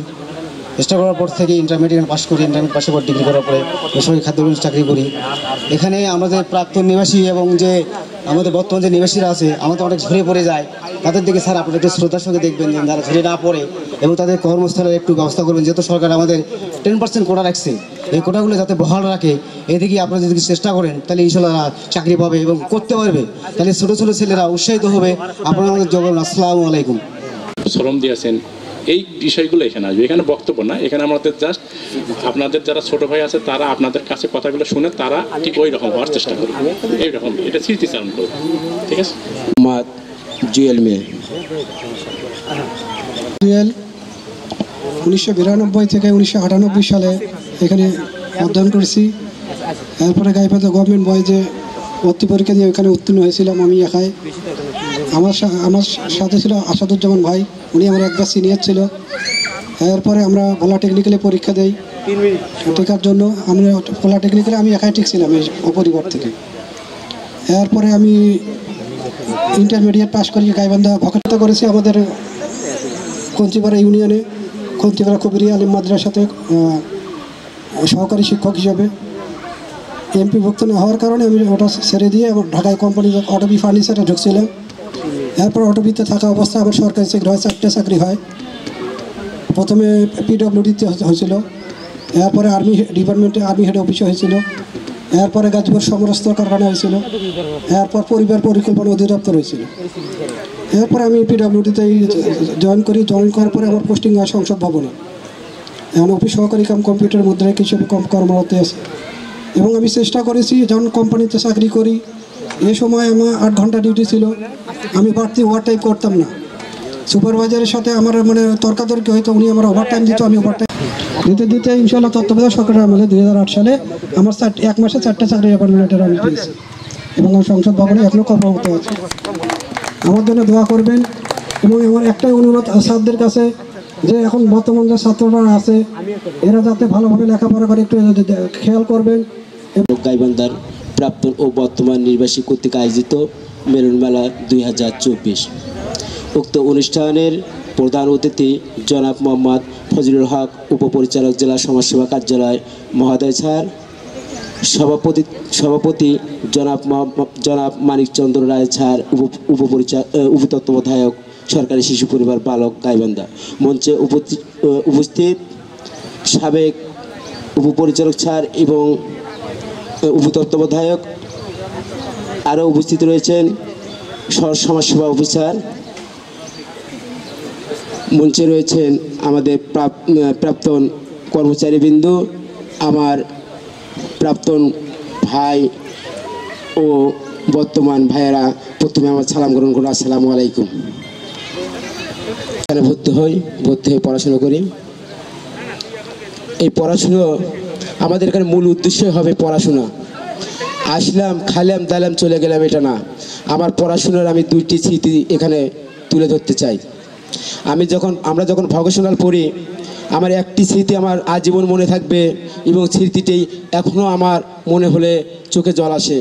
স্টার্ট করার পর থেকে ইন্টারমিডিয়েট পাস করি, ইন্টারমিডিয়েট পাশের পর ডিগ্রি করার পরে বেসরকারি খাদ্য চাকরি করি। এখানে আমাদের প্রাক্তন নিবাসী এবং যে আমাদের বর্তমান যে নিবাসীরা আছে আমাদের অনেক ঝরে পড়ে যায়, তাদের দিকে স্যার আপনারা একটু শ্রদ্ধার সঙ্গে দেখবেন যে যারা ঝরে না পড়ে এবং তাদের কর্মস্থলের একটু ব্যবস্থা করবেন। যেহেতু সরকার আমাদের 10% কোটা রাখছে, এই কোটাগুলো যাতে বহাল রাখে, এদিকে আপনারা যদি চেষ্টা করেন তাহলে ইনশাল্লাহ চাকরি পাবে এবং করতে পারবে। তাহলে ছোটো ছোটো ছেলেরা উৎসাহিত হবে। আপনারা আমাদের জগন আসসালামু আলাইকুম। শ্রম দিয়েছেন, এই বিষয়গুলো এখানে আসবে। এখানে বক্তব্য না, এখানে আমাদের জাস্ট আপনাদের যারা ছোট ভাই আছে তারা আপনাদের কাছে কথাগুলো শুনে তারা ঠিক ওই রকম হওয়ার চেষ্টা করবে, এইরকম এটা স্মৃতিচারণ করবে। ঠিক আছে। জুয়েল মেয়ে 1992 থেকে 1998 সালে এখানে অধ্যয়ন করেছি। এরপরে গাইবান্ধা গভর্নমেন্ট বয়েজে ভর্তি পরীক্ষা দিয়ে এখানে উত্তীর্ণ হয়েছিলাম আমি একাই। আমার সাথে ছিল আসাদুজ্জামান ভাই, উনি আমার একবার সিনিয়র ছিল। এরপরে আমরা ভোলা টেকনিক্যালে পরীক্ষা দেই টেকার জন্য। আমরা ভোলা টেকনিক্যালে আমি একাই টিকছিলাম এই অপরিবার থেকে। এরপরে আমি ইন্টারমিডিয়েট পাস করি গাইবান্ধা ভকারিতা করেছি আমাদের কঞ্চিপাড়া ইউনিয়নে, কঞ্চিপাড়া কবিরিয়া আলিম মাদ্রাসাতে সহকারী শিক্ষক হিসাবে। এমপি ভুক্ত না হওয়ার কারণে আমি ওটা ছেড়ে দিয়ে আমার ঢাকায় কোম্পানি অটোবি ফার্নিচারে ঢুকছিলাম। এরপর অটোবিতে থাকা অবস্থায় আমার সরকারি চাকরি হয়, 4টে চাকরি হয়। প্রথমে পিডব্লিউডিতে হয়েছিল, এরপরে আর্মি ডিপার্টমেন্টে আর্মি হেড অফিসে হয়েছিল, এরপরে গাজীপুর সমরস্ত কারখানা হয়েছিল, এরপর পরিবার পরিকল্পনা অধিদপ্তর হয়েছিল। এরপরে আমি পিডব্লিউডিতে জয়েন করার পরে আমার পোস্টিং হয় সংসদ ভবনে। এখন অফিস সহকারী কাম কম্পিউটার মুদ্রায় হিসেবে কর্মরত আছে। এবং আমি চেষ্টা করেছি যখন কোম্পানিতে চাকরি করি, এ সময় আমার 8 ঘন্টা ডিউটি ছিল, আমি বাড়তি ওভার টাইম করতাম না। সুপারভাইজারের সাথে আমার মানে তর্কাতর্কি হয়তো, উনি আমার ওভার টাইম দিত, আমি ওভার টাইম দিতে ইনশাল্লাহ তত্ত্বাবধায়ক সরকারের আমলে 2008 সালে আমার 1 মাসে 4টে চাকরি অ্যাপয়েন্টমেন্টের আমি পেয়েছি এবং আমার সংসদ ভবনে এখনও কর্মরত আছে। আমার জন্য দোয়া করবেন এবং আমার একটাই অনুরোধ স্যারদের কাছে যে এখন বর্তমান যে ছাত্ররা আছে এরা যাতে ভালোভাবে লেখাপড়া করে একটু খেয়াল করবেন। গাইবান্ধার প্রাক্তন ও বর্তমান নির্বাসী কর্তৃক আয়োজিত মিলন মেলা 2024। উক্ত অনুষ্ঠানের প্রধান অতিথি জনাব মোহাম্মদ ফজলুল হক, উপপরিচালক জেলা সমাজসেবা কার্যালয় মহোদয় স্যার, সভাপতি জনাব মানিকচন্দ্র রায় স্যার, উপতত্ত্বাবধায়ক সরকারি শিশু পরিবার বালক গাইবান্ধা। মঞ্চে উপস্থিত সাবেক উপপরিচালক স্যার এবং উপতত্ত্বাবধায়ক, আরও উপস্থিত রয়েছেন সমাজসেবা অফিসার। মঞ্চে রয়েছেন আমাদের প্রাক্তন কর্মচারীবৃন্দ, আমার প্রাক্তন ভাই ও বর্তমান ভাইয়েরা। প্রথমে আমার সালাম গ্রহণ করুন, আসসালামু আলাইকুম। এখানে ভর্তি হয়ে পড়াশোনা করি। এই পড়াশুনো আমাদের এখানে মূল উদ্দেশ্য হবে পড়াশোনা। আসলাম, খাইলাম, দাইলাম, চলে গেলাম, এটা না। আমার পড়াশোনার আমি দুইটি স্মৃতি এখানে তুলে ধরতে চাই। আমরা যখন ভকেশনাল পড়ি, আমার একটি স্মৃতি আমার আজীবন মনে থাকবে এবং স্মৃতিটি এখনও আমার মনে হলে চোখে জল আসে।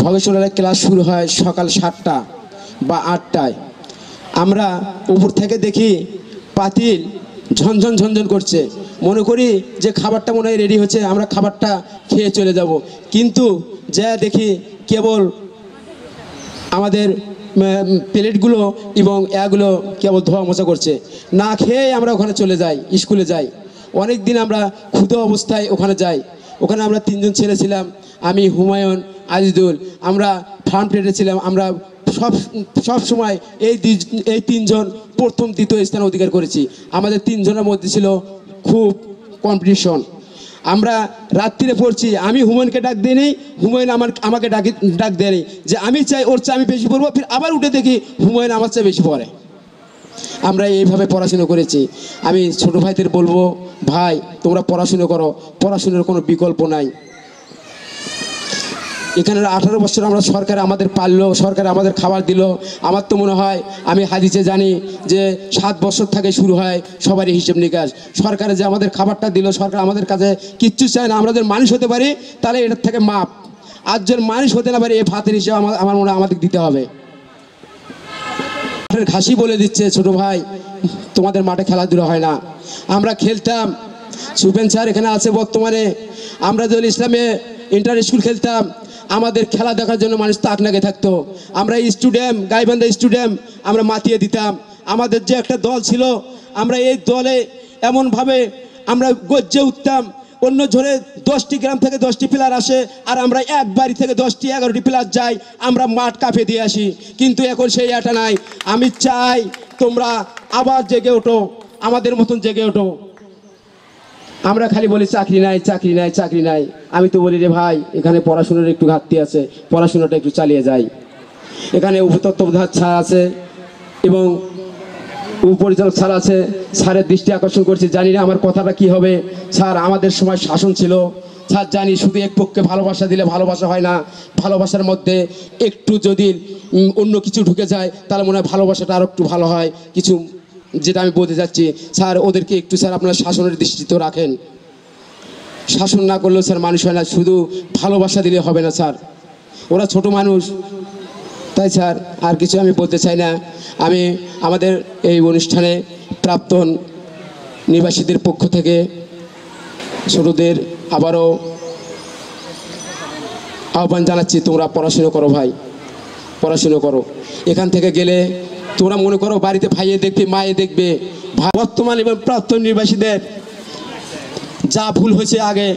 ভকেশনালের ক্লাস শুরু হয় সকাল 7টা বা 8টায়। আমরা উপর থেকে দেখি পাতিল ঝনঝন ঝনঝন করছে, মনে করি যে খাবারটা মনে হয় রেডি হচ্ছে, আমরা খাবারটা খেয়ে চলে যাব। কিন্তু যা দেখি কেবল আমাদের প্লেটগুলো এবং এগুলো কেবল ধোয়া মোছা করছে। না খেয়ে আমরা ওখানে চলে যাই, স্কুলে যাই। অনেক দিন আমরা ক্ষুধা অবস্থায় ওখানে যাই। ওখানে আমরা 3জন ছেলে ছিলাম, আমি, হুমায়ুন, আজিদুল। আমরা ফার্ম প্লেটে ছিলাম। আমরা সব সময় এই 3জন প্রথম দ্বিতীয় স্থান অধিকার করেছি। আমাদের 3 জনের মধ্যে ছিল খুব কম্পিটিশন। আমরা রাত্রিরে পড়ছি, আমি হুমায়ুনকে ডাক দিইনি, হুমায়ুন আমাকে ডাক দেয়নি যে আমি চাই ওর চেয়ে আমি বেশি পড়বো। ফির আবার উঠে দেখি হুমায়ুন আমার চেয়ে বেশি পড়ে। আমরা এইভাবে পড়াশুনো করেছি। আমি ছোট ভাইদের বলবো, ভাই তোমরা পড়াশুনো করো, পড়াশুনোর কোনো বিকল্প নাই। এখানে 18 বছর আমরা সরকার আমাদের পাললো, সরকার আমাদের খাবার দিল। আমার তো মনে হয়, আমি হাদিসে জানি যে 7 বছর থেকে শুরু হয় সবারই হিসেব নিকাশ। সরকারে যে আমাদের খাবারটা দিল, সরকার আমাদের কাছে কিচ্ছু চায় না। আমরা যদি মানুষ হতে পারি তাহলে এটার থেকে মাপ। আর যদি মানুষ হতে না পারি, এই ভাতের হিসেবে আমার মনে হয় আমাদের দিতে হবে। ঘাসি বলে দিচ্ছে, ছোট ভাই তোমাদের মাঠে খেলাধুলা হয় না। আমরা খেলতাম, সুপেন স্যার এখানে আছে বর্তমানে। আমরা যখন ইসলামে ইন্টার স্কুল খেলতাম, আমাদের খেলা দেখার জন্য মানুষ তাক নাগে থাকতো। আমরা স্টুডেন্ট, গাইবান্ধা স্টুডেন্ট, আমরা মাতিয়ে দিতাম। আমাদের যে একটা দল ছিল, আমরা এই দলে এমনভাবে আমরা গজ্জে উঠতাম। অন্য ঝরে 10টি গ্রাম থেকে 10টি প্লেয়ার আসে, আর আমরা এক বাড়ি থেকে 10টি 11টি প্লেয়ার যাই, আমরা মাঠ কাঁপে দিয়ে আসি। কিন্তু এখন সেই এটা নাই। আমি চাই তোমরা আবার জেগে ওঠো, আমাদের মতন জেগে ওঠো। আমরা খালি বলি চাকরি নাই, চাকরি নাই, চাকরি নাই। আমি তো বলি রে ভাই, এখানে পড়াশোনার একটু ঘাটতি আছে, পড়াশোনাটা একটু চালিয়ে যাই। এখানে উপতত্ত্বাবধায়ক স্যার আছে এবং উপপরিচালক স্যার আছে। স্যারের দৃষ্টি আকর্ষণ করছি, জানি না আমার কথাটা কি হবে। স্যার আমাদের সময় শাসন ছিল, স্যার জানি শুধু এক পক্ষে ভালোবাসা দিলে ভালোবাসা হয় না। ভালোবাসার মধ্যে একটু যদি অন্য কিছু ঢুকে যায়, তাহলে মনে হয় ভালোবাসাটা আরও একটু ভালো হয়। কিছু যেটা আমি বলতে চাচ্ছি, স্যার ওদেরকে একটু স্যার আপনারা শাসনের দৃষ্টিতে রাখেন। শাসন না করলেও স্যার মানুষ হয় না, শুধু ভালোবাসা দিলে হবে না স্যার। ওরা ছোট মানুষ, তাই স্যার আর কিছু আমি বলতে চাই না। আমি আমাদের এই অনুষ্ঠানে প্রাক্তন নিবাসীদের পক্ষ থেকে ছোটদের আবারও আহ্বান জানাচ্ছি, তোমরা পড়াশুনো করো ভাই, পড়াশুনো করো। এখান থেকে গেলে তোমরা মনে করো বাড়িতে ভাইয়ে দেখবে, মায়ে দেখবে। বর্তমান এবং প্রাক্তন নিবাসীদের যা ভুল হয়েছে আগে,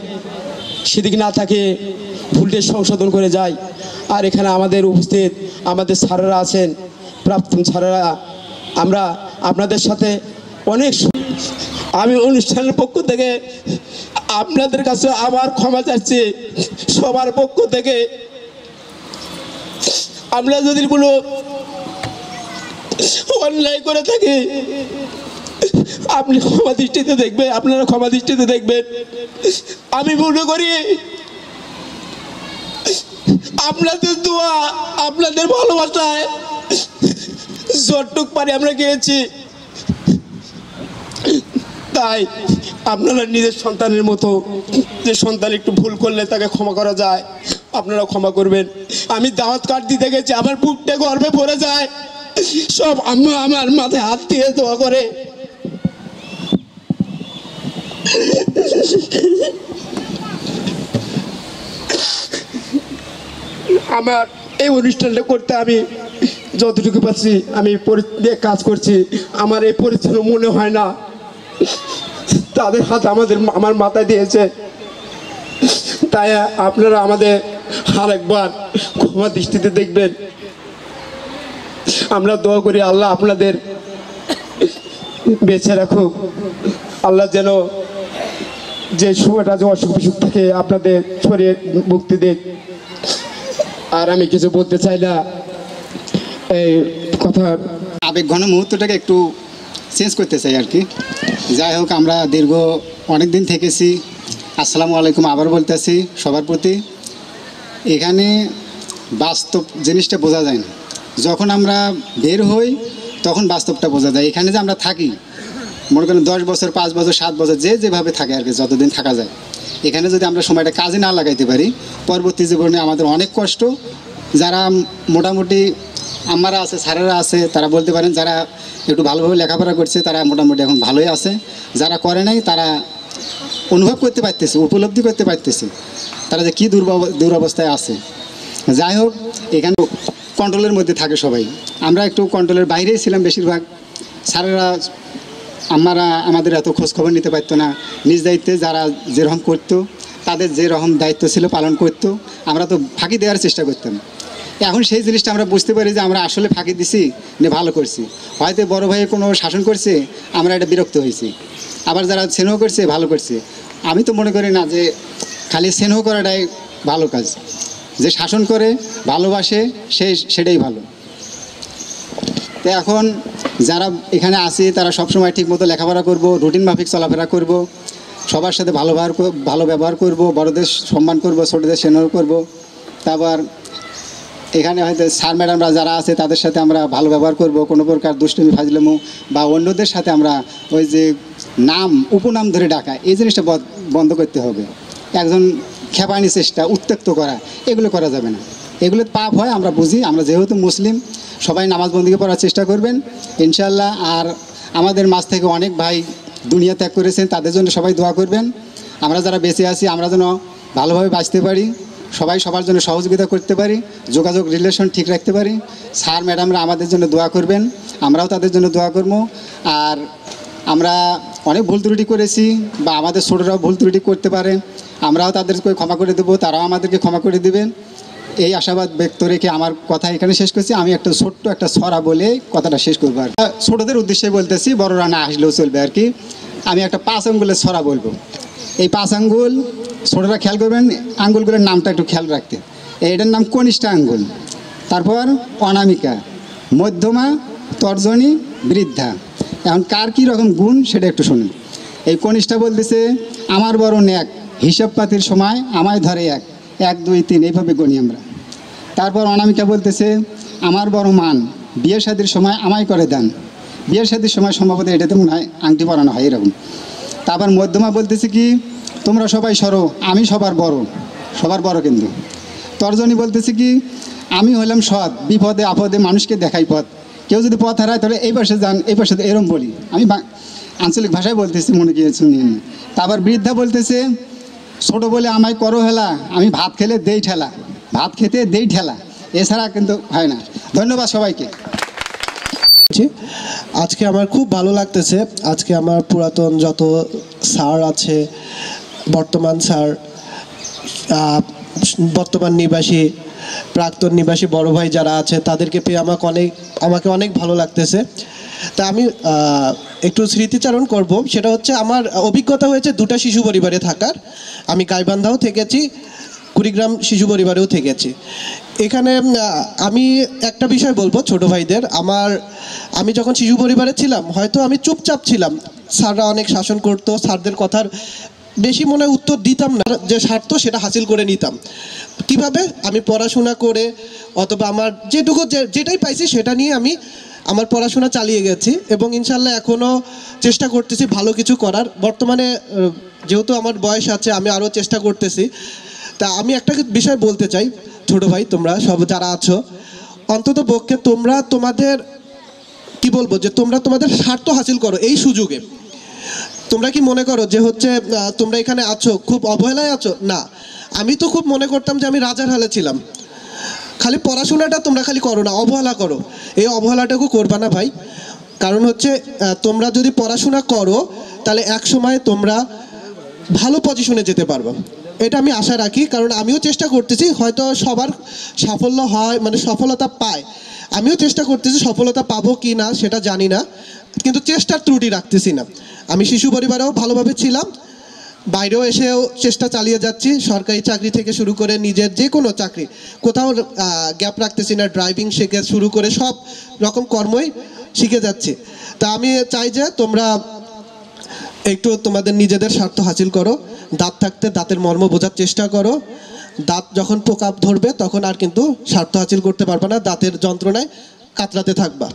সেদিকে না থাকে ভুলটা সংশোধন করে যায়। আর এখানে আমাদের উপস্থিত আমাদের স্যারেরা আছেন, প্রাক্তন স্যারেরা, আমরা আপনাদের সাথে অনেক। আমি অনুষ্ঠানের পক্ষ থেকে আপনাদের কাছে আমার ক্ষমা চাচ্ছি, সবার পক্ষ থেকে। আমরা যদি কোনো অন্যায় করে থাকি, আপনি ক্ষমা দৃষ্টিতে দেখবেন, আপনারা ক্ষমা দৃষ্টিতে দেখবেন। আমি মনে করি আপনাদের দোয়া, আপনাদের ভালোবাসায় যতটুক পারি আমরা গিয়েছি। তাই আপনারা নিজের সন্তানের মতো, যে সন্তান একটু ভুল করলে তাকে ক্ষমা করা যায়, আপনারা ক্ষমা করবেন। আমি দাওয়াত কার্ড দিতে গেছি, আমার বুকটা গর্বে ভরে যায়। সব আম্মা আমার মাথায় হাত দিয়ে দোয়া করে। আমার এই অনুষ্ঠানটা করতে আমি যতটুকু পাচ্ছি আমি কাজ করছি, আমার এই পরিচ্ছন্ন মনে হয় না। তাদের হাত আমার মাথায় দিয়েছে, তাই আপনারা আমাদের আরেকবার ক্ষমা দৃষ্টিতে দেখবেন। আমরা দোয়া করি আল্লাহ আপনাদের বেঁচে রাখুক, আল্লাহ যেন যে সময়টা যে অসুখ বিসুখ থেকে আপনাদের শরীরে মুক্তি দেখ। আর আমি কিছু বলতে চাই না, এই কথা আবেগ ঘন মুহূর্তটাকে একটু চেঞ্জ করতে চাই আর কি। যাই হোক, আমরা দীর্ঘ অনেক দিন থেকেছি। আসসালামু আলাইকুম আবার বলতেছি সবার প্রতি। এখানে বাস্তব জিনিসটা বোঝা যায় না, যখন আমরা বের হই তখন বাস্তবটা বোঝা যায়। এখানে যে আমরা থাকি, মনে করেন 10 বছর 5 বছর 7 বছর যেভাবে থাকে আর কি, যতদিন থাকা যায়, এখানে যদি আমরা সময়টা কাজে না লাগাইতে পারি, পরবর্তী জীবনে আমাদের অনেক কষ্ট। যারা মোটামুটি আমারা আছে, স্যারেরা আছে, তারা বলতে পারেন যারা একটু ভালোভাবে লেখাপড়া করছে তারা মোটামুটি এখন ভালোই আছে। যারা করে নাই তারা অনুভব করতে পারতেছে, উপলব্ধি করতে পারতেছে তারা যে কী দুরবস্থায় আছে। যাই হোক, এখানে কন্ট্রোলের মধ্যে থাকে সবাই, আমরা একটু কন্ট্রোলের বাইরেই ছিলাম বেশিরভাগ। স্যারেরা আমাদের এত খোঁজখবর নিতে পারতো না, নিজ দায়িত্বে যারা যেরকম করতো, তাদের যেরকম দায়িত্ব ছিল পালন করতো, আমরা তো ফাঁকি দেওয়ার চেষ্টা করতাম। এখন সেই জিনিসটা আমরা বুঝতে পারি যে আমরা আসলে ফাঁকি দিছি না ভালো করছি। হয়তো বড় ভাই কোনো শাসন করছে, আমরা এটা বিরক্ত হয়েছি, আবার যারা স্নেহ করছে ভালো করছে। আমি তো মনে করি না যে খালি স্নেহ করাটাই ভালো কাজ, যে শাসন করে ভালোবাসে সেটাই ভালো। তো এখন যারা এখানে আসি তারা সবসময় ঠিকমতো লেখাপড়া করব, রুটিন মাফিক চলাফেরা করব, সবার সাথে ভালো ব্যবহার করব, বড়দের সম্মান করব, ছোটদের স্নেহ করব। তারপর এখানে হয়তো স্যার ম্যাডামরা যারা আছে তাদের সাথে আমরা ভালো ব্যবহার করব, কোনো প্রকার দুষ্টুমি ফাজলামো বা অন্যদের সাথে আমরা ওই যে উপনাম ধরে ডাকা, এই জিনিসটা বন্ধ করতে হবে। একজন খেপানি চেষ্টা, উত্ত্যক্ত করা, এগুলো করা যাবে না, এগুলো পাপ হয় আমরা বুঝি। আমরা যেহেতু মুসলিম, সবাই নামাজ বন্দিকে পড়ার চেষ্টা করবেন ইনশাল্লাহ। আর আমাদের মাঝ থেকে অনেক ভাই দুনিয়া ত্যাগ করেছেন, তাদের জন্য সবাই দোয়া করবেন। আমরা যারা বেঁচে আছি আমরা যেন ভালোভাবে বাঁচতে পারি, সবাই সবার জন্য সহযোগিতা করতে পারি, যোগাযোগ রিলেশন ঠিক রাখতে পারি। স্যার ম্যাডামরা আমাদের জন্য দোয়া করবেন, আমরাও তাদের জন্য দোয়া করবো। আর আমরা অনেক ভুল ত্রুটি করেছি বা আমাদের ছোটরাও ভুল ত্রুটি করতে পারে, আমরাও তাদেরকে ক্ষমা করে দেবো, তারাও আমাদেরকে ক্ষমা করে দেবেন, এই আশাবাদ ব্যক্ত রেখে আমার কথা এখানে শেষ করছি। আমি ছোট্ট একটা ছড়া বলে কথাটা শেষ করবো। আর ছোটদের উদ্দেশ্যে বলতেছি, বড়রা না আসলেও চলবে আর কি। আমি একটা 5 আঙ্গুলের ছড়া বলবো। এই 5 আঙ্গুল ছোটরা খেয়াল করবেন, আঙ্গুলগুলোর নামটা একটু খেয়াল রাখতে। এইটার নাম কনিষ্ঠ আঙ্গুল, তারপর অনামিকা, মধ্যমা, তর্জনী, বৃদ্ধা। এখন কার কী রকম গুণ সেটা একটু শুনুন। এই কনিষ্ঠা বলতেছে, আমার বড় ন্যাক, হিসাব পাতির সময় আমায় ধরে 1 2 3 এইভাবে গণি আমরা। তারপর অনামিকা বলতেছে, আমার বড় মান, বিয়ে শাদির সময় আমায় করে দেন। বিয়ে শাদির সময় সম্ভবত এটাতে মনে হয় আংটি পরানো হয় এরকম। তারপর মধ্যমা বলতেছে কি, তোমরা সবাই সরো, আমি সবার বড় কিন্তু। তর্জনী বলতেছে কি, আমি হলাম সৎ, বিপদে আপদে মানুষকে দেখাই পথ, কেউ যদি পথ হারায় তাহলে এই পাশে যান, এই পাশে এরম বলি। আমি আঞ্চলিক ভাষায় বলতেছি, মনে গিয়ে শুনিয়ে না। তারপর বৃদ্ধা বলতেছে, ছোট বলে আমায় করো হেলা, আমি ভাত খেলে দেই ঠেলা, ভাত খেতে দেই ঠেলা, এছাড়া কিন্তু হয় না। ধন্যবাদ সবাইকে। আজকে আমার খুব ভালো লাগতেছে। আজকে আমার পুরাতন যত স্যার আছে, বর্তমান স্যার, বর্তমান নিবাসী, প্রাক্তন নিবাসী বড় ভাই যারা আছে, তাদেরকে পেয়ে আমাকে অনেক ভালো লাগতেছে। তা আমি একটু স্মৃতিচারণ করব। সেটা হচ্ছে আমার অভিজ্ঞতা হয়েছে 2টা শিশু পরিবারে থাকার। আমি গাইবান্ধাও থেকেছি, কুড়িগ্রাম শিশু পরিবারেও থেকেছি। এখানে আমি একটা বিষয় বলবো ছোট ভাইদের, আমি যখন শিশু পরিবারে ছিলাম হয়তো আমি চুপচাপ ছিলাম, স্যাররা অনেক শাসন করতো, স্যারদের কথার বেশি মনে উত্তর দিতাম না, যে স্বার্থ সেটা হাসিল করে নিতাম। কিভাবে? আমি পড়াশোনা করে অথবা আমার যেটাই পাইছি সেটা নিয়ে আমি আমার পড়াশোনা চালিয়ে গেছি এবং ইনশাল্লাহ এখনও চেষ্টা করতেছি ভালো কিছু করার। বর্তমানে যেহেতু আমার বয়স আছে, আমি আরও চেষ্টা করতেছি। তা আমি একটা বিষয় বলতে চাই, ছোট ভাই তোমরা সব যারা আছো, অন্তত পক্ষে তোমরা তোমাদের কি বলবো, যে তোমরা তোমাদের স্বার্থ হাসিল করো এই সুযোগে। তোমরা কি মনে করো যে হচ্ছে তোমরা এখানে আছো খুব অবহেলায় আছো? না, আমি তো খুব মনে করতাম যে আমি রাজার হালে ছিলাম। খালি পড়াশোনাটা তোমরা খালি করো না, অবহেলা করো। এই অবহেলাটাকে করবা না ভাই। কারণ হচ্ছে তোমরা যদি পড়াশোনা করো তাহলে এক সময় তোমরা ভালো পজিশনে যেতে পারবে, এটা আমি আশা রাখি। কারণ আমিও চেষ্টা করতেছি, হয়তো সবার সাফল্য হয় মানে সফলতা পায়, আমিও চেষ্টা করতেছি, সফলতা পাবো কি না সেটা জানি না, কিন্তু চেষ্টার ত্রুটি রাখতেছি না। আমি শিশু পরিবারেও ভালোভাবে ছিলাম, বাইরেও এসেও চেষ্টা চালিয়ে যাচ্ছি, সরকারি চাকরি থেকে শুরু করে নিজের যে কোনো চাকরি, কোথাও গ্যাপ রাখতেছি না। ড্রাইভিং শিখে শুরু করে সব রকম কর্মই শিখে যাচ্ছি। তা আমি চাই যে তোমরা একটু তোমাদের নিজেদের স্বার্থ হাসিল করো, দাঁত থাকতে দাঁতের মর্ম বোঝার চেষ্টা করো। দাঁত যখন পোকা ধরবে তখন আর কিন্তু স্বার্থ হাসিল করতে পারবে না, দাঁতের যন্ত্রণায় কাতরাতে থাকবা।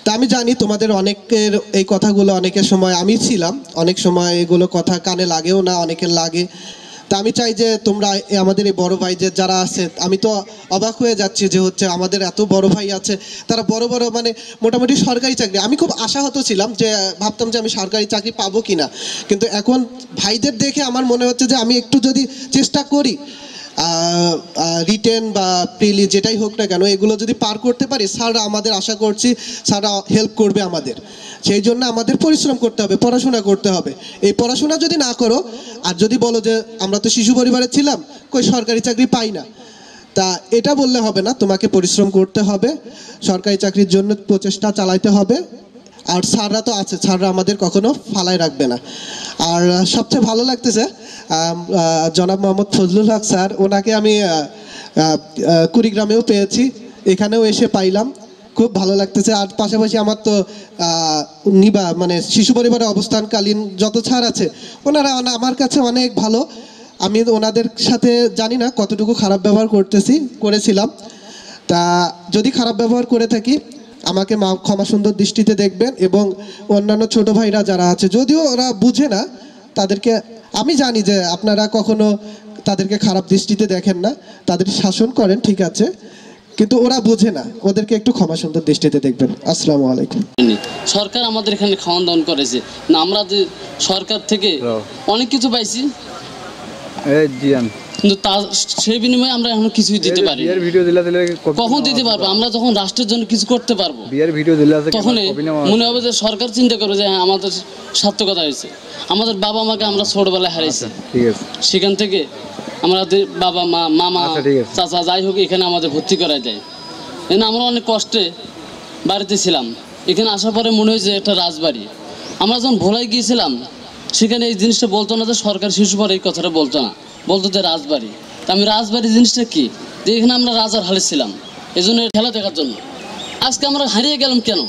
তা আমি জানি তোমাদের অনেকের এই কথাগুলো অনেকের সময় আমি ছিলাম, অনেক সময় এগুলো কথা কানে লাগেও না, অনেকের লাগে। তা আমি চাই যে তোমরা আমাদের এই বড় ভাই যে যারা আছে, আমি তো অবাক হয়ে যাচ্ছি যে হচ্ছে আমাদের এত বড় ভাই আছে, তারা বড় বড় মানে মোটামুটি সরকারি চাকরি। আমি খুব আশাহত ছিলাম যে ভাবতাম যে আমি সরকারি চাকরি পাবো কিনা, কিন্তু এখন ভাইদের দেখে আমার মনে হচ্ছে যে আমি একটু যদি চেষ্টা করি, রিটেন বা প্রিলি যেটাই হোক না কেন, এগুলো যদি পার করতে পারি, স্যাররা আমাদের আশা করছি স্যাররা হেল্প করবে আমাদের। সেই জন্য আমাদের পরিশ্রম করতে হবে, পড়াশোনা করতে হবে। এই পড়াশোনা যদি না করো আর যদি বলো যে আমরা তো শিশু পরিবারে ছিলাম, কই সরকারি চাকরি পাই না, তা এটা বললে হবে না, তোমাকে পরিশ্রম করতে হবে, সরকারি চাকরির জন্য প্রচেষ্টা চালাইতে হবে। আর স্যাররা তো আছে, স্যাররা আমাদের কখনো ফালায় রাখবে না। আর সবচেয়ে ভালো লাগতেছে জনাব মোহাম্মদ ফজলুল হক স্যার, ওনাকে আমি কুড়িগ্রামেও পেয়েছি, এখানেও এসে পাইলাম, খুব ভালো লাগতেছে। আর পাশাপাশি আমার তো মানে শিশু পরিবারে অবস্থানকালীন যত স্যার আছে ওনারা আমার কাছে অনেক ভালো। আমি ওনাদের সাথে জানি না কতটুকু খারাপ ব্যবহার করেছিলাম। তা যদি খারাপ ব্যবহার করে থাকি আমাকে ক্ষমা সুন্দর দৃষ্টিতে দেখবেন। এবং অন্যান্য ছোট ভাইরা যারা আছে, যদিও ওরা বুঝে না, তাদেরকে আমি জানি যে আপনারা কখনো তাদেরকে খারাপ দৃষ্টিতে দেখেন না, তাদের শাসন করেন, ঠিক আছে, কিন্তু ওরা বোঝে না, ওদেরকে একটু ক্ষমা সুন্দর দৃষ্টিতে দেখবেন। আসসালামু আলাইকুম। সরকার আমাদের এখানে খাওয়ান দাওয়ান করেছে না, আমরা যে সরকার থেকে অনেক কিছু পাইছি, কিন্তু সেই বিনিময়ে আমরা এখন কিছুই দিতে পারি। কখন দিতে পারবো? আমরা যখন রাষ্ট্রের জন্য কিছু করতে পারবো তখন মনে হবে যে সরকার চিন্তা করবে যে হ্যাঁ আমাদের সার্থকতা হয়েছে। আমাদের বাবা মাকে আমরা ছোটবেলায় হারিয়েছি, সেখান থেকে আমাদের বাবা মা মামা চাচা যাই হোক এখানে আমাদের ভর্তি করা যায়। এখানে আমরা অনেক কষ্টে বাড়িতে ছিলাম, এখানে আসার পরে মনে হয়েছে একটা রাজবাড়ি। আমরা যখন ভোলাই গিয়েছিলাম সেখানে এই জিনিসটা বলতো না যে সরকার শিশু পরে, এই কথাটা বলতো না, বলতো যে রাজবাড়ি। তা আমি রাজবাড়ি জিনিসটা কি, যে এখানে আমরা রাজার হালে ছিলাম, এই জন্য খেলা দেখার জন্য। আজকে আমরা হারিয়ে গেলাম কেন?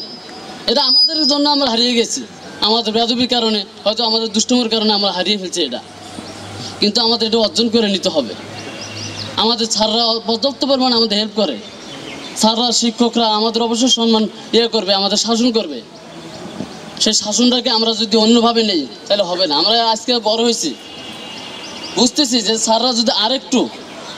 এটা আমাদের জন্য আমরা হারিয়ে গেছি, আমাদের বেয়াদবির কারণে, হয়তো আমাদের দুষ্টুমির কারণে আমরা হারিয়ে ফেলছি এটা। কিন্তু আমাদের এটা অর্জন করে নিতে হবে। আমাদের স্যাররা পর্যাপ্ত পরিমাণে আমাদের হেল্প করে, স্যাররা শিক্ষকরা আমাদের অবশ্যই সম্মান করবে, আমাদের শাসন করবে। সেই শাসনটাকে আমরা যদি অন্যভাবে নেই তাহলে হবে না। আমরা আজকে বড় হয়েছি, বুঝতেছি যে স্যাররা যদি আরেকটু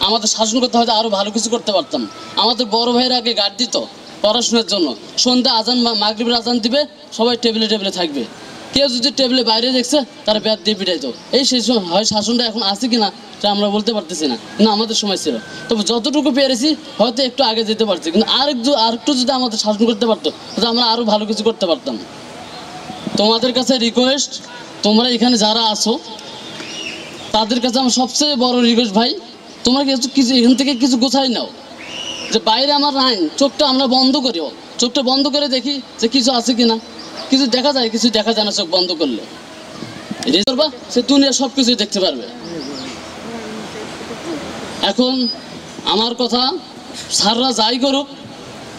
আমাদের শাসন করতে হয়তো আরও ভালো কিছু করতে পারতাম। আমাদের বড় ভাইয়ের আগে গার্ড দিত পড়াশোনার জন্য, সন্ধ্যা আজান বা মাগরিবের আজান দিবে, সবাই টেবিলে টেবিলে থাকবে। কেউ যদি টেবিলে বাইরে দেখছে তারা ব্যাট দিয়ে পিটাইতো। এই সেই হয় শাসনটা এখন আছে কিনা তা আমরা বলতে পারতেছি না, কিন্তু আমাদের সময় ছিল। তবে যতটুকু পেরেছি হয়তো একটু আগে যেতে পারছি, কিন্তু আরেকটু যদি আমাদের শাসন করতে পারতো তাহলে আমরা আরও ভালো কিছু করতে পারতাম। তোমাদের কাছে রিকোয়েস্ট, তোমরা এখানে যারা আছো তাদের কাছে আমার সবচেয়ে বড় রিকোয়েস্ট, ভাই তোমরা কিছু এখান থেকে কিছু গোছাই নাও, যে বাইরে আমার নাই, চোখটা আমরা বন্ধ করি, চোখটা বন্ধ করে দেখি যে কিছু আছে কিনা। কিছু দেখা যায়, কিছু দেখা যায় না চোখ বন্ধ করলে। করবা সে দুনিয়া সব কিছুই দেখতে পারবে। এখন আমার কথা, স্যাররা যাই করুক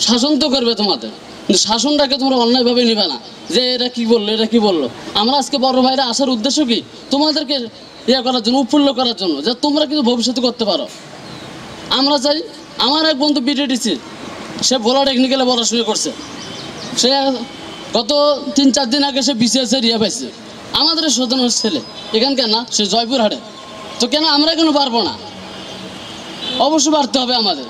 শাসন তো করবে তোমাদের, কিন্তু শাসনটাকে তোমরা অন্যায়ভাবে নিবে না, যে এটা কি বললো এটা কি বললো। আমরা আজকে বড় ভাইরা আসার উদ্দেশ্য কি, তোমাদেরকে করার জন্য, উৎফুল্ল করার জন্য, যে তোমরা কিন্তু ভবিষ্যতে করতে পারো। আমরা চাই, আমার এক বন্ধু বিটিডিসি, সে ভোলা টেকনিক্যালে পড়াশোনা করছে, সে গত 3-4 দিন আগে সে বিসিএস এর পাইছে। আমাদের সদনের ছেলে, এখানকার না, সে জয়পুরহাটে। তো কেন আমরা কেন পারবো না? অবশ্যই পারতে হবে আমাদের।